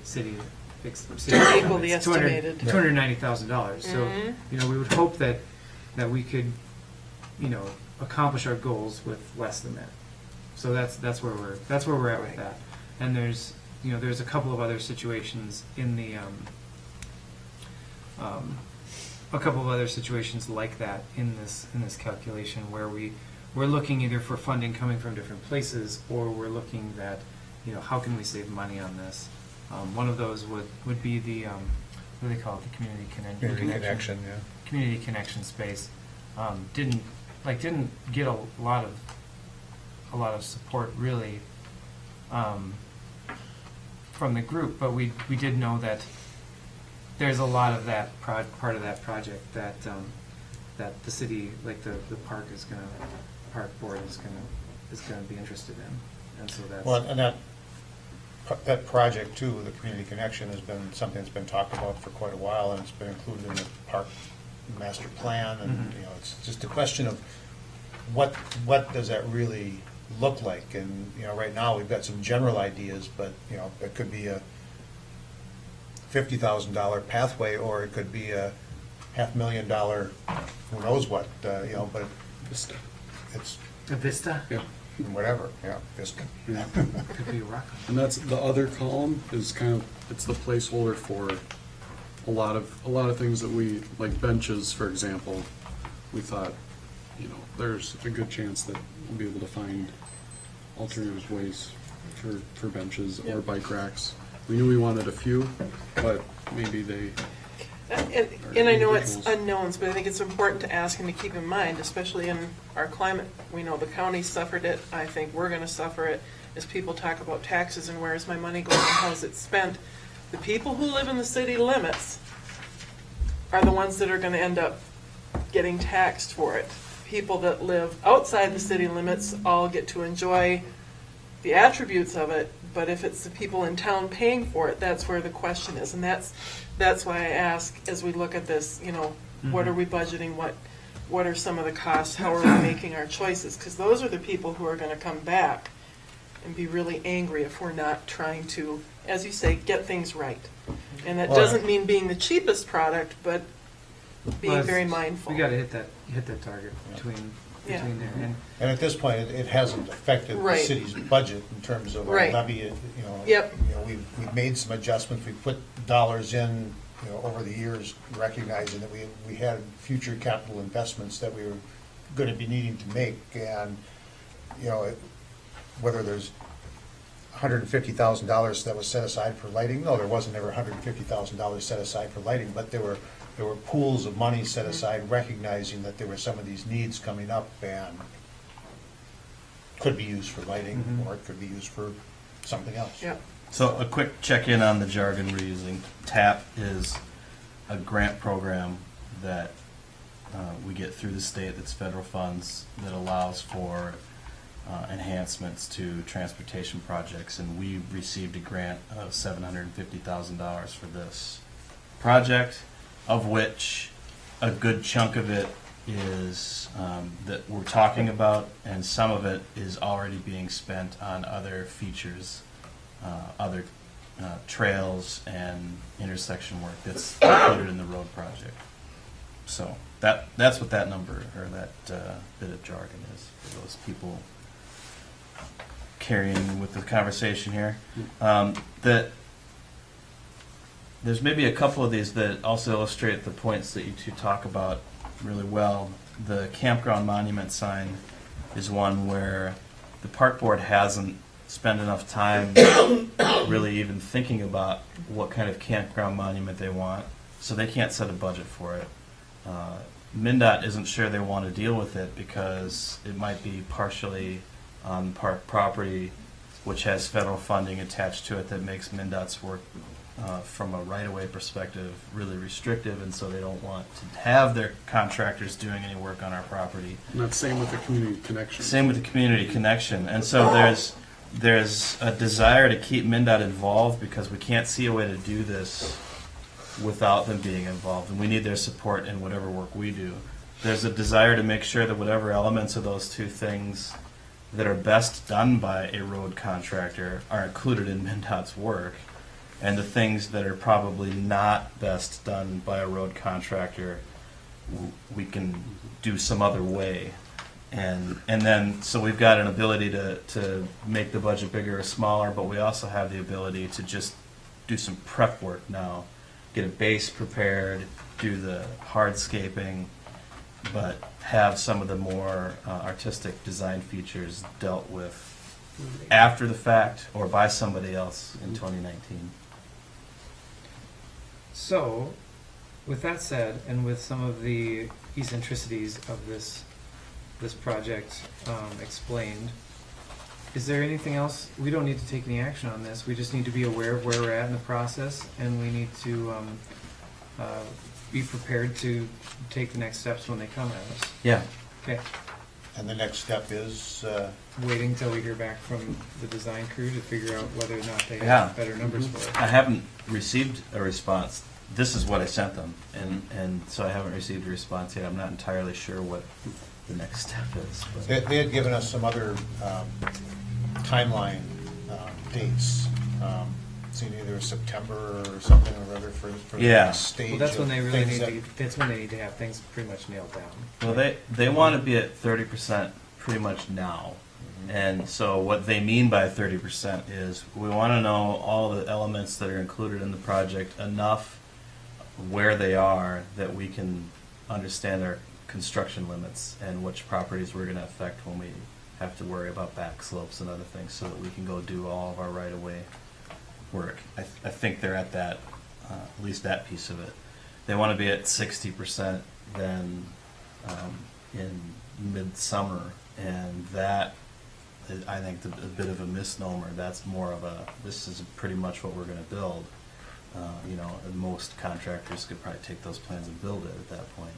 equal the estimated $290,000. So we would hope that we could accomplish our goals with less than that. So that's where we're at with that. And there's a couple of other situations in the a couple of other situations like that in this calculation where we're looking either for funding coming from different places, or we're looking at how can we save money on this. One of those would be the what do they call it, the community connection, community connection space. Didn't get a lot of support really from the group, but we did know that there's a lot of that part of that project that the city, like the park board is gonna be interested in, and so that's and that project too, the community connection, has been something that's been talked about for quite a while, and it's been included in the park master plan, and it's just a question of what does that really look like. And right now we've got some general ideas, but it could be a $50,000 pathway, or it could be a $500,000 who knows what, but Vista. it's a vista. Yeah. whatever, Vista. Yeah. Could be a rock. And that's the other column is it's the placeholder for a lot of things that we, like benches, for example. We thought, there's a good chance that we'll be able to find alternative ways for benches or bike racks. We knew we wanted a few, but maybe they. And I know it's unknowns, but I think it's important to ask and to keep in mind, especially in our climate. We know the county suffered it. I think we're going to suffer it as people talk about taxes and where is my money going and how is it spent. The people who live in the city limits are the ones that are going to end up getting taxed for it. People that live outside the city limits all get to enjoy the attributes of it, but if it's the people in town paying for it, that's where the question is. And that's why I ask, as we look at this, what are we budgeting, what are some of the costs, how are we making our choices? Because those are the people who are going to come back and be really angry if we're not trying to, as you say, get things right. And that doesn't mean being the cheapest product, but being very mindful. We got to hit that target between Yeah. between there. And at this point, it hasn't affected the Right. city's budget in terms of our Right. levy, Yep. We've made some adjustments, we put dollars in, over the years, recognizing that we had future capital investments that we were gonna be needing to make, and, whether there's $150,000 that was set aside for lighting, no, there wasn't ever $150,000 set aside for lighting, but there were pools of money set aside, recognizing that there were some of these needs coming up and could be used for lighting, Mhm. or it could be used for something else. Yep. So a quick check-in on the jargon we're using. TAP is a grant program that we get through the state, that's federal funds, that allows for enhancements to transportation projects, and we received a grant of $750,000 for this project, of which a good chunk of it is that we're talking about, and some of it is already being spent on other features, other trails and intersection work that's included in the road project. So that's what that number, or that bit of jargon is for those people carrying with the conversation here. That there's maybe a couple of these that also illustrate the points that you two talk about really well. The campground monument sign is one where the park board hasn't spent enough time really even thinking about what kind of campground monument they want, so they can't set a budget for it. MnDOT isn't sure they want to deal with it because it might be partially on park property, which has federal funding attached to it that makes MnDOT's work from a right-of-way perspective really restrictive, and so they don't want to have their contractors doing any work on our property. And that's same with the community connection. Same with the community connection. And so there's a desire to keep MnDOT involved because we can't see a way to do this without them being involved, and we need their support in whatever work we do. There's a desire to make sure that whatever elements of those two things that are best done by a road contractor are included in MnDOT's work, and the things that are probably not best done by a road contractor we can do some other way. And then, so we've got an ability to make the budget bigger or smaller, but we also have the ability to just do some prep work now, get a base prepared, do the hardscaping, but have some of the more artistic design features dealt with after the fact or by somebody else in 2019. So, with that said, and with some of the eccentricities of this project explained, is there anything else? We don't need to take any action on this. We just need to be aware of where we're at in the process, and we need to be prepared to take the next steps when they come at us. Yeah. Okay. And the next step is, Waiting until we hear back from the design crew to figure out whether or not they Yeah. have better numbers for it. I haven't received a response. This is what I sent them, and so I haven't received a response yet. I'm not entirely sure what the next step is. But. they had given us some other timeline dates, seeing either September or something or other for the Yeah. next stage. Well, that's when of they really things need to. That's when they need to have things pretty much nailed down. Well, they want to be at 30% pretty much now. And so what they mean by 30% is we want to know all the elements that are included in the project enough where they are that we can understand our construction limits and which properties we're going to affect when we have to worry about back slopes and other things, so that we can go do all of our right-of-way work. I think they're at that, at least that piece of it. They want to be at 60% then in midsummer, and that is, I think, a bit of a misnomer. That's more of a, this is pretty much what we're going to build. And most contractors could probably take those plans and build it at that point.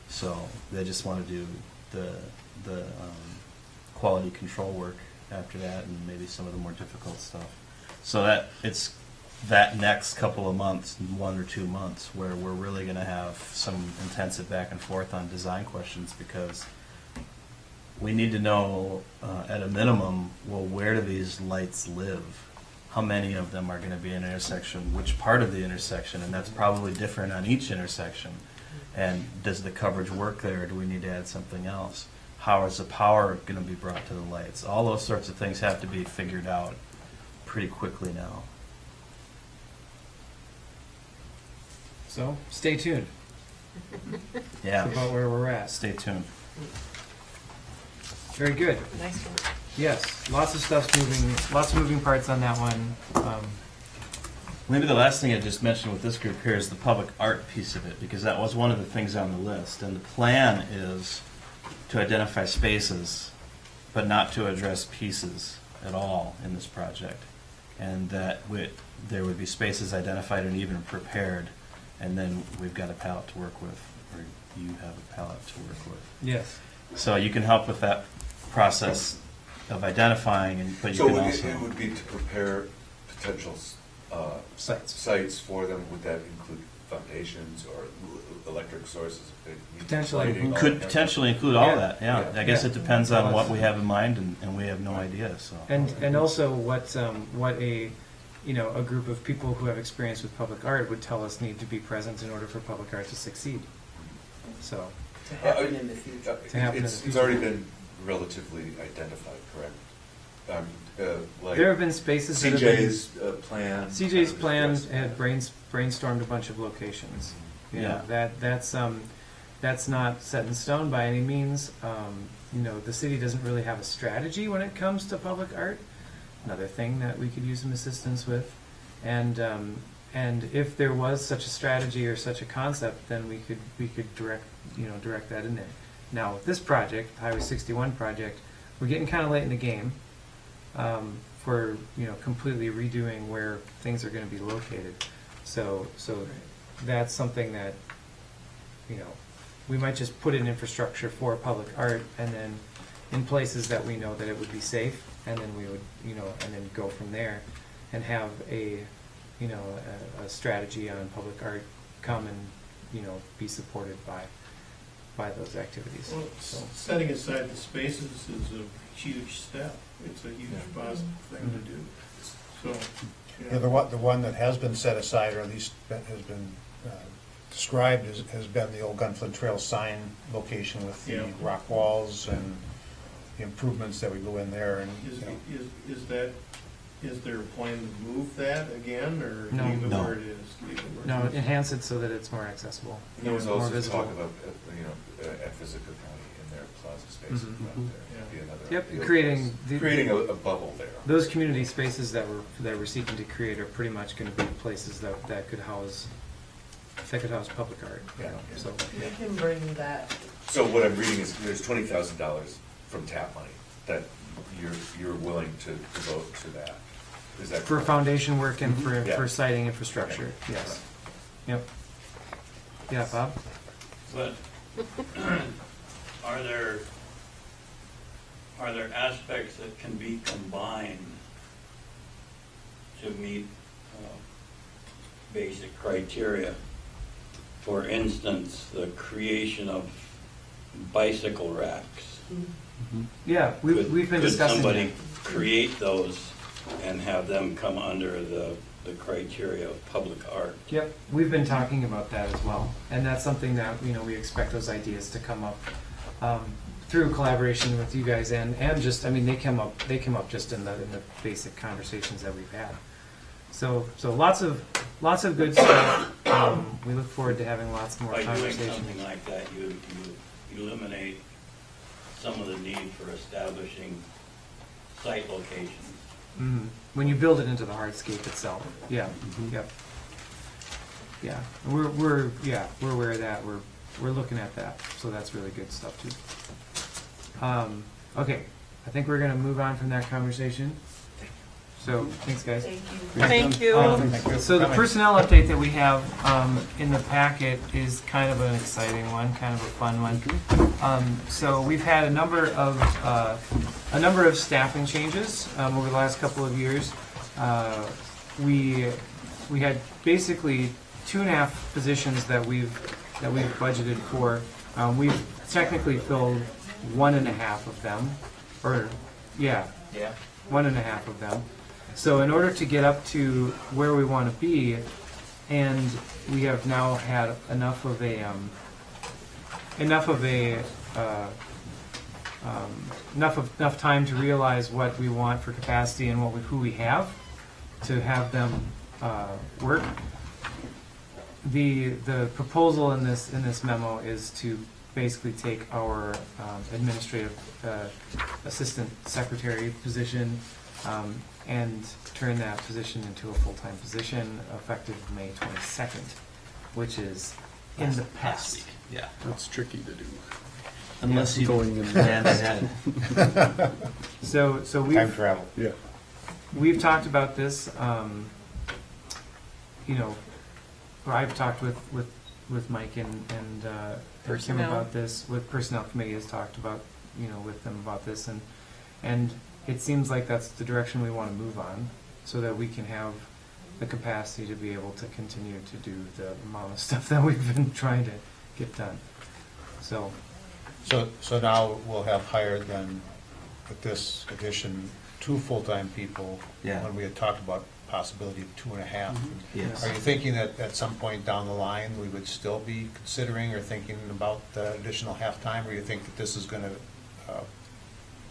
So they just want to do the quality control work after that, and maybe some of the more difficult stuff. So that it's that next couple of months, 1 or 2 months, where we're really going to have some intensive back and forth on design questions, because we need to know at a minimum, well, where do these lights live? How many of them are going to be in an intersection? Which part of the intersection? And that's probably different on each intersection. And does the coverage work there, or do we need to add something else? how is the power going to be brought to the lights? All those sorts of things have to be figured out pretty quickly now. So stay tuned. Yeah. About where we're at. Stay tuned. Very good. Nice one. Yes, lots of stuff's moving. Lots of moving parts on that one. Maybe the last thing I just mentioned with this group here is the public art piece of it, because that was one of the things on the list. And the plan is to identify spaces, but not to address pieces at all in this project. And that there would be spaces identified and even prepared, and then we've got a palette to work with, or you have a palette to work with. Yes. So you can help with that process of identifying, but you So can would also... it would be to prepare potential sites for them? Would that include foundations or electric sources? if they need Potentially. lighting, all Could that kind of potentially stuff? include all Yeah. that, yeah. Yeah. I guess Yeah. it depends on what we have in mind, and we have no idea, so. And also what a a group of people who have experience with public art would tell us need to be present in order for public art to succeed. So To happen in the future. To happen in the It's future. already been relatively identified, correct? Like there have been spaces that have been. CJ's plan. CJ's kind of plan addressed had that. brainstormed a bunch of locations. Yeah. That's not set in stone by any means. The city doesn't really have a strategy when it comes to public art. Another thing that we could use some assistance with, and if there was such a strategy or such a concept, then we could direct that in there. Now with this project, Highway 61 project, we're getting kind of late in the game. For completely redoing where things are going to be located, so that's something that we might just put in infrastructure for public art, and then in places that we know that it would be safe, and then we would and then go from there, and have a strategy on public art come and be supported by those activities. Well, So. setting aside the spaces is a huge step. It's a huge positive thing to do. So, Yeah, the one that has been set aside, or at least has been described, has been the old Gunflint Trail sign location with the Yeah. rock walls and the improvements that would go in there. And is there a plan to move that again, or No. leave it No. where it is? Leave it where No, it is? enhance it so that it's more accessible. There was more also visible. talk about, at Physica County in their plaza spaces Mhm. out there. That'd be another Yep, ideal creating place. the- Creating a bubble there. Those community spaces that we're seeking to create are pretty much going to be places that could house public art. Yeah. So We can bring that. So what I'm reading is there's $20,000 from TAP money that you're willing to devote to that. Is that for correct? foundation work and Yeah. for siting infrastructure, Okay. yes. Yep. Yeah, Bob. But are there aspects that can be combined to meet basic criteria? For instance, the creation of bicycle racks. Yeah, we've been discussing Could that. somebody create those and have them come under the criteria of public art? Yep, we've been talking about that as well, and that's something that we expect those ideas to come up through collaboration with you guys, and just they come up just in the basic conversations that we've had. So lots of good stuff. We look forward to having lots more By doing conversations. something like that, you eliminate some of the need for establishing site locations. Mhm. When you build it into the hardscape itself, yeah, yep, yeah. We're aware of that. We're looking at that, so that's really good stuff too. Okay, I think we're gonna move on from that conversation. So thanks, guys. Thank you. So the personnel update that we have in the packet is kind of an exciting one, kind of a fun one. So we've had a number of staffing changes over the last couple of years. We had basically 2.5 positions that we've budgeted for. We've technically filled 1.5 of them, or yeah, 1.5 of them. So in order to get up to where we want to be, and we have now had enough of a enough time to realize what we want for capacity and who we have to have them work. The proposal in this memo is to basically take our administrative assistant secretary position and turn that position into a full-time position effective May 22nd, which is in the Last past. week. Yeah. That's tricky to do. Unless you Going in- plan ahead. So Time we've travel. Yeah. we've talked about this. You know, or I've talked with Mike and Kim Personnel. about this. With personnel committee has talked about with them about this, and it seems like that's the direction we want to move on, so that we can have the capacity to be able to continue to do the amount of stuff that we've been trying to get done. So. So now we'll have hired then, with this addition, 2 full-time people. Yeah. When we had talked about possibility of 2.5. Yes. Are you thinking that at some point down the line, we would still be considering or thinking about the additional half-time? Or you think that this is going to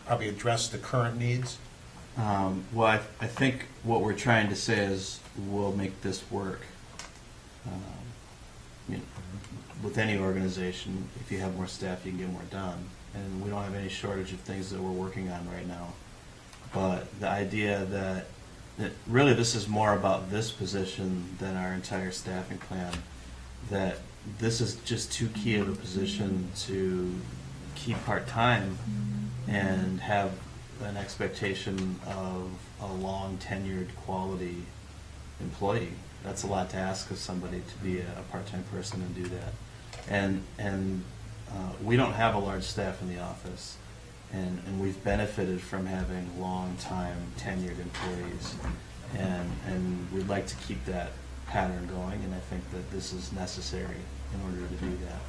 probably address the current needs? Well, I think what we're trying to say is we'll make this work. With any organization, if you have more staff, you can get more done. And we don't have any shortage of things that we're working on right now. But the idea that really this is more about this position than our entire staffing plan, that this is just too key of a position to keep part-time and have an expectation of a long tenured quality employee. That's a lot to ask of somebody to be a part-time person and do that. And we don't have a large staff in the office, and we've benefited from having long-time tenured employees, and we'd like to keep that pattern going, and I think that this is necessary in order to do that.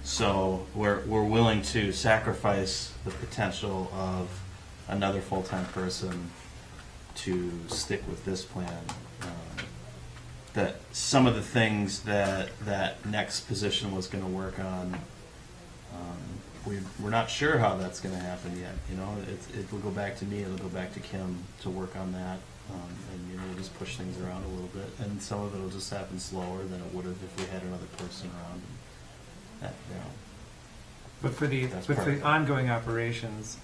So we're willing to sacrifice the potential of another full-time person to stick with this plan. That some of the things that next position was going to work on, we're not sure how that's going to happen yet. It will go back to me, it'll go back to Kim to work on that, and we'll just push things around a little bit. And some of it will just happen slower than it would have if we had another person around. But for the That's but part for of the it. ongoing operations,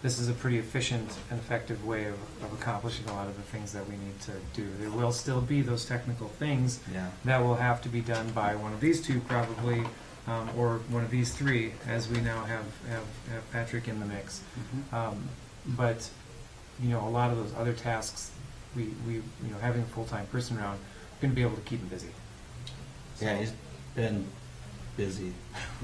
this is a pretty efficient and effective way of accomplishing a lot of the things that we need to do. There will still be those technical things Yeah. that will have to be done by one of these two probably, or one of these three, as we now have Patrick in the mix. But a lot of those other tasks, we having a full-time person around, we're going to be able to keep him busy. Yeah, he's been busy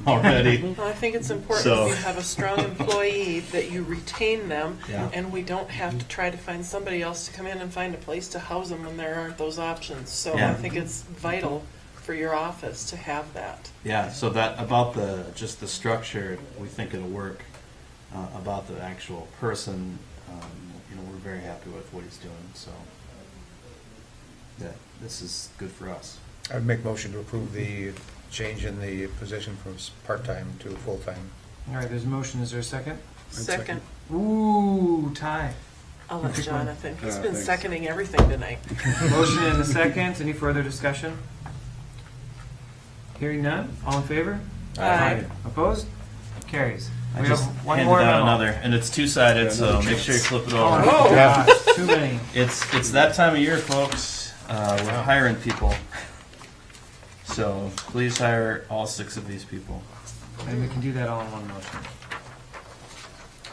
already. Well, I think it's important So- if you have a strong employee that you retain them, Yeah. and we don't have to try to find somebody else to come in and find a place to house them when there aren't those options. So Yeah. I think it's vital for your office to have that. Yeah, so that about just the structure, we think it'll work. About the actual person, we're very happy with what he's doing. So that this is good for us. I would make motion to approve the change in the position from part-time to full-time. All right, there's a motion. Is there a second? Second, Ooh, tie. I'll let Jonathan, he's been Thanks. seconding everything tonight. Motion and a second. Any further discussion? Hearing none. All in favor? Aye. Opposed? Carries. I We just have one handed more out memo. another, and it's two-sided, so make sure you flip it Oh, over. gosh, too many. It's that time of year, folks. We're hiring people, so please hire all 6 of these people. And we can do that all in one motion.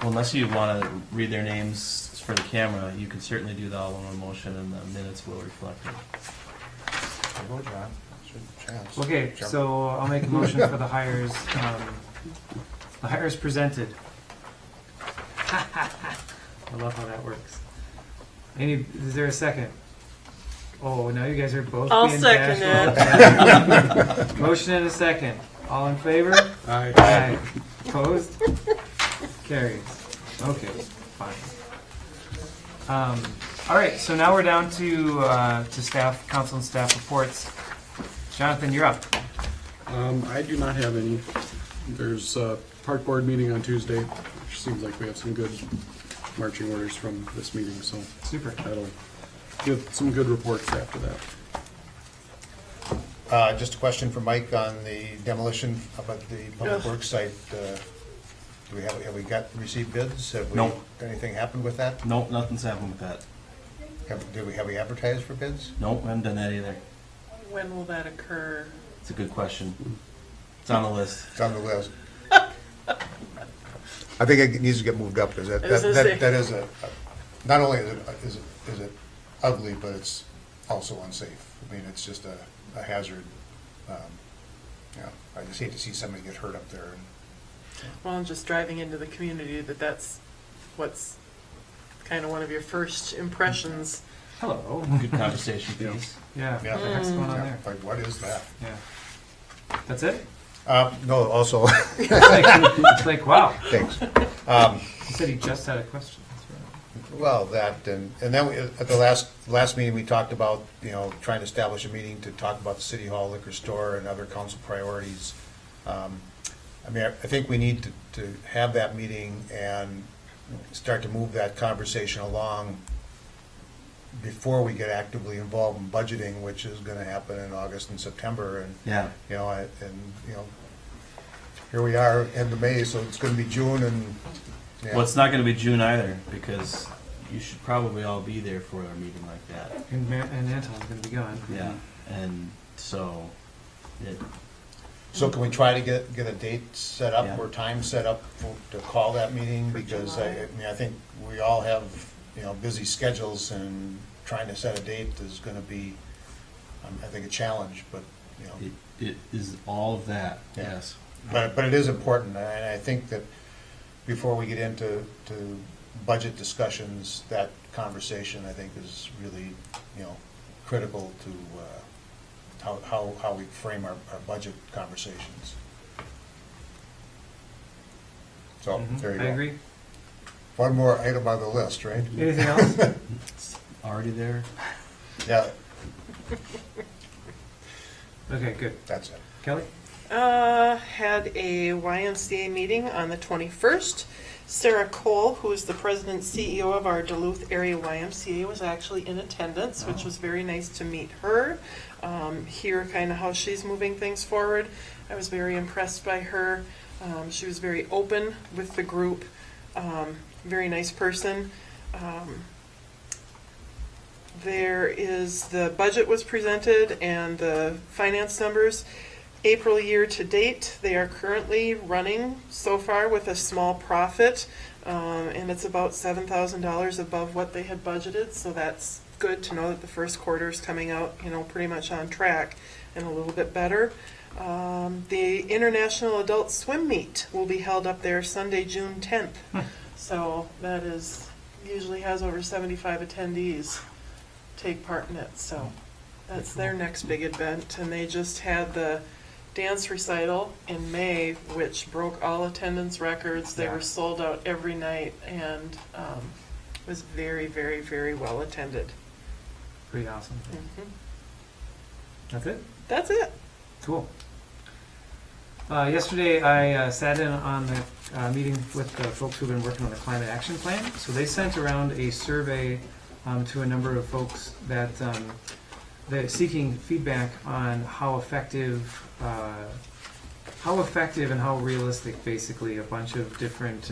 Unless you want to read their names for the camera, you can certainly do that all in one motion, and the minutes will reflect it. Go, John. Chance. Okay, Jump. so I'll make a motion for the hires. The hires presented. I love how that works. Is there a second? Oh, now you guys are both I'll being second bashful. Motion and a second. All in favor? Aye. Aye. Opposed? Carries. Okay, fine. All right, so now we're down to staff, council and staff reports. Jonathan, you're up. I do not have any. There's a park board meeting on Tuesday, which seems like we have some good marching orders from this meeting, so Super. that'll give some good reports after that. Just a question for Mike on the demolition about the public Ugh. works site. Have we received bids? Have we, Nope. anything happened with that? Nope, nothing's happened with that. Have we advertised for bids? Nope, I haven't done that either. When will that occur? It's a good question. It's on the list. It's on the list. I think it needs to get moved up, because I was gonna say. that is not only is it ugly, but it's also unsafe. I mean, it's just a hazard. I just hate to see somebody get hurt up there. Well, I'm just driving into the community, that's what's kind of one of your first impressions. Hello. Good conversation piece. Yeah. Yeah. What the heck's going on Yeah, there? like, what is that? Yeah. That's it? No, also, It's like, wow. thanks. He said he just had a question. That's right. Well, that, and then at the last meeting, we talked about, trying to establish a meeting to talk about the city hall, liquor store, and other council priorities. I mean, I think we need to have that meeting and start to move that conversation along before we get actively involved in budgeting, which is gonna happen in August and September, and, Yeah. here we are, end of May, so it's gonna be June, and, yeah. Well, it's not gonna be June either, because you should probably all be there for a meeting like that. And Anton's going to be gone. Yeah, and so, So can we try to get a date set up Yeah. or time set up to call that meeting? Because I think we all have, busy schedules, and trying to set a date is gonna be, I think, a challenge, but, it is all of that, Yeah. yes. but it is important, and I think that before we get into budget discussions, that conversation, I think, is really, critical to, how we frame our budget conversations. So, there you go. I agree. One more item on the list, right? Anything else? It's already there. Yeah, Okay, good. that's it. Kelly? Had a YMCA meeting on the 21st. Sarah Cole, who is the president and CEO of our Duluth area YMCA, was actually in attendance, which was very nice to meet her, hear kind of how she's moving things forward. I was very impressed by her. She was very open with the group, very nice person. The budget was presented and the finance numbers. April year to date, they are currently running so far with a small profit, and it's about $7,000 above what they had budgeted, so that's good to know that the first quarter is coming out, pretty much on track and a little bit better. The International Adult Swim Meet will be held up there Sunday, June 10th. So that usually has over 75 attendees take part in it, so that's their next big event. And they just had the dance recital in May, which broke all attendance records. They were sold out every night, and was very, very, very well attended. Pretty awesome. Mhm. That's it? That's it. Cool. Yesterday, I sat in on the meeting with the folks who've been working on the climate action plan. So they sent around a survey to a number of folks that they're seeking feedback on how effective and how realistic, basically, a bunch of different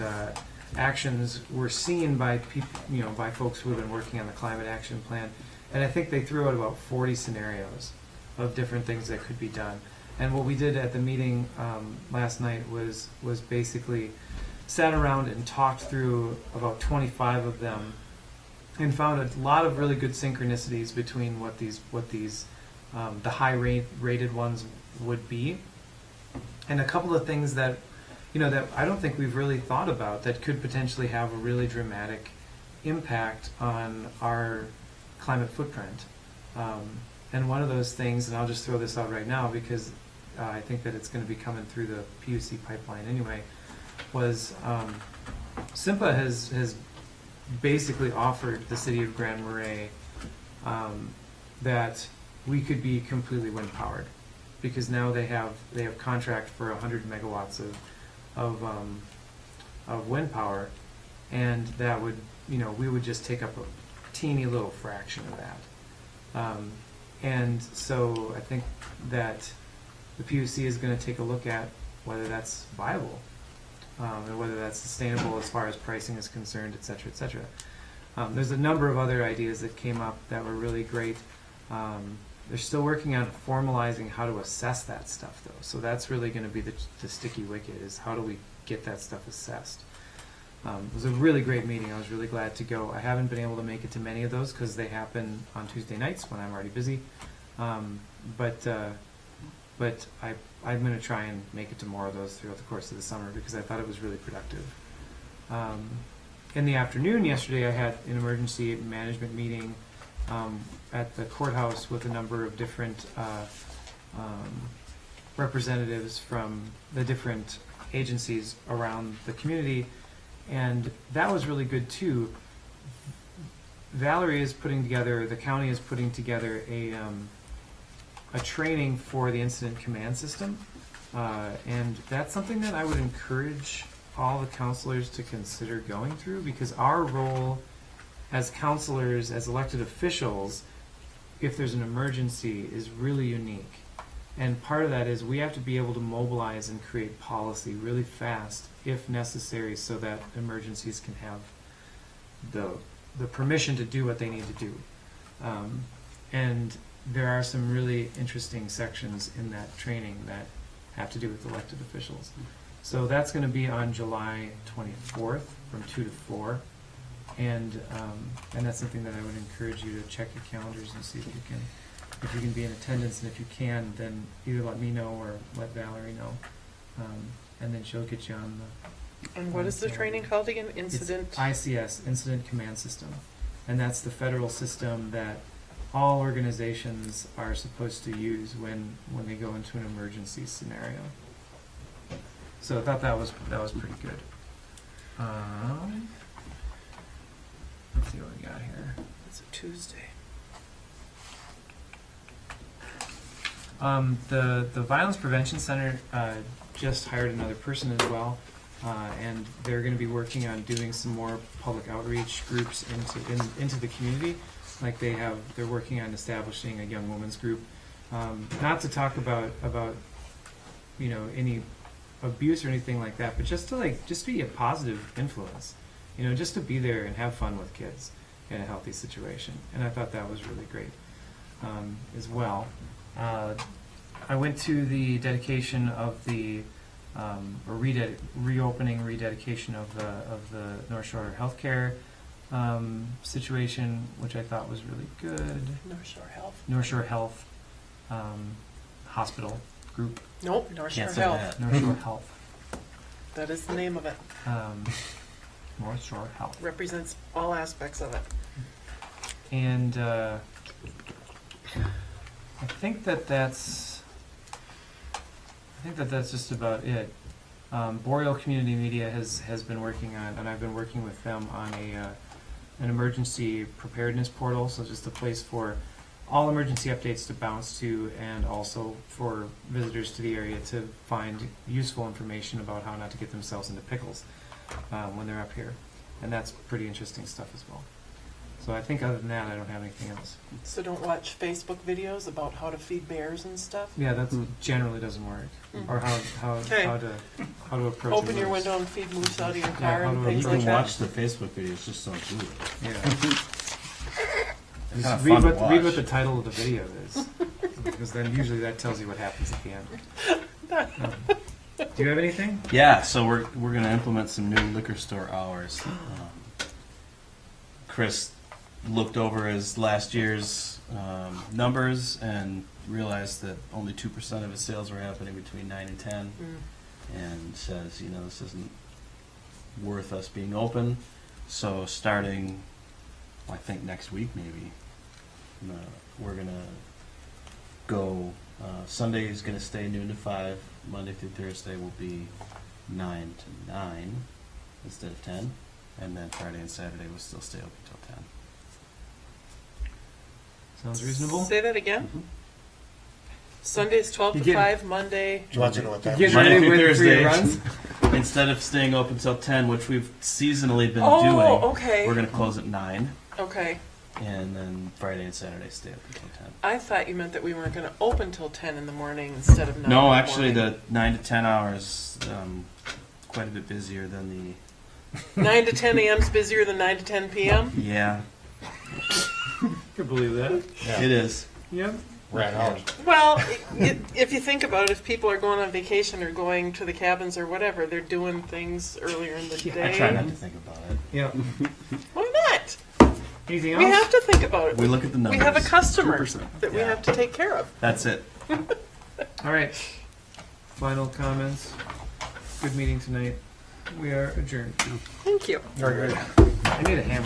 actions were seen by people, by folks who have been working on the climate action plan. And I think they threw out about 40 scenarios of different things that could be done. And what we did at the meeting last night was basically sat around and talked through about 25 of them, and found a lot of really good synchronicities between what these the high rated ones would be, and a couple of things that that I don't think we've really thought about that could potentially have a really dramatic impact on our climate footprint. And one of those things, and I'll just throw this out right now because I think that it's going to be coming through the PUC pipeline anyway, was SIMPA has basically offered the city of Grand Marais that we could be completely wind powered. because now they have contract for 100 megawatts of wind power, and that would, we would just take up a teeny little fraction of that. And so I think that the PUC is going to take a look at whether that's viable, and whether that's sustainable as far as pricing is concerned, et cetera, et cetera. There's a number of other ideas that came up that were really great. They're still working on formalizing how to assess that stuff, though. So that's really going to be the sticky wicket, is how do we get that stuff assessed. It was a really great meeting. I was really glad to go. I haven't been able to make it to many of those because they happen on Tuesday nights when I'm already busy. But I'm going to try and make it to more of those throughout the course of the summer because I thought it was really productive. In the afternoon yesterday, I had an emergency management meeting at the courthouse with a number of different representatives from the different agencies around the community, and that was really good too. Valerie is putting together, the county is putting together a training for the incident command system, and that's something that I would encourage all the counselors to consider going through, because our role as counselors, as elected officials, if there's an emergency, is really unique. And part of that is we have to be able to mobilize and create policy really fast if necessary so that emergencies can have the permission to do what they need to do. And there are some really interesting sections in that training that have to do with elected officials. So that's going to be on July 24th from 2 to 4. And that's something that I would encourage you to check your calendars and see if you can be in attendance, and if you can, then either let me know or let Valerie know, and then she'll get you on the. And what is the training called again? Incident? It's ICS, Incident Command System, and that's the federal system that all organizations are supposed to use when they go into an emergency scenario. So I thought that was pretty good. Let's see what we got here. It's a Tuesday. The Violence Prevention Center just hired another person as well, and they're going to be working on doing some more public outreach groups into the community. Like they're working on establishing a young women's group, not to talk about any abuse or anything like that, but just to be a positive influence, just to be there and have fun with kids in a healthy situation. And I thought that was really great as well. I went to the dedication of the reopening, rededication of the North Shore Healthcare situation, which I thought was really good. North Shore Health. North Shore Health Hospital Group. Nope, North Shore Can't say Health. that. North Shore Health. That is the name of it. North Shore Health. Represents all aspects of it. And I think that's just about it. Boreal Community Media has been working on, and I've been working with them on an emergency preparedness portal. So just a place for all emergency updates to bounce to, and also for visitors to the area to find useful information about how not to get themselves into pickles when they're up here. And that's pretty interesting stuff as well. So I think other than that, I don't have anything else. So don't watch Facebook videos about how to feed bears and stuff? Yeah, that generally doesn't work. Or how Okay. to approach. Open a your moose. window and feed moose out of your Yeah, car how and to things You like can that. watch the Facebook videos, just don't do it. Yeah. It's Just kinda read fun to what watch. the title of the video is, because then usually that tells you what happens at the end. Do you have anything? Yeah, so we're going to implement some new liquor store hours. Chris looked over his last year's numbers and realized that only 2% of his sales were happening between 9 and 10, and says, this isn't worth us being open. So starting, I think next week maybe, we're going to go, Sunday is going to stay noon to 5, Monday through Thursday will be 9 to 9 instead of 10, and then Friday and Saturday will still stay open till 10. Sounds reasonable. Say that again. Mm-hmm. Sunday's 12 You to get- 5, Monday. Do you want to know what that Get is? Monday ready through with free Thursday. runs. Instead of staying open till 10, which we've seasonally been Oh, doing, okay. we're going to close at 9, Okay. and then Friday and Saturday stay open till 10. I thought you meant that we weren't going to open till 10 in the morning instead of 9 in No, the actually, morning. the 9 to 10 hours, quite a bit busier than the, 9 to 10 a.m. is busier than 9 to 10 p.m.? yeah, Can believe that. it is. Yep. Ran out. Well, if you think about it, if people are going on vacation or going to the cabins or whatever, they're doing things earlier in the day. I try not to think about it. Yep. Why not? Anything We else? have to think about it. We look at the We numbers. have a customer 2%. that we Yeah. have to take care of. That's it. All right. Final comments. Good meeting tonight. We are adjourned. Thank you. Very good. I need a hammer.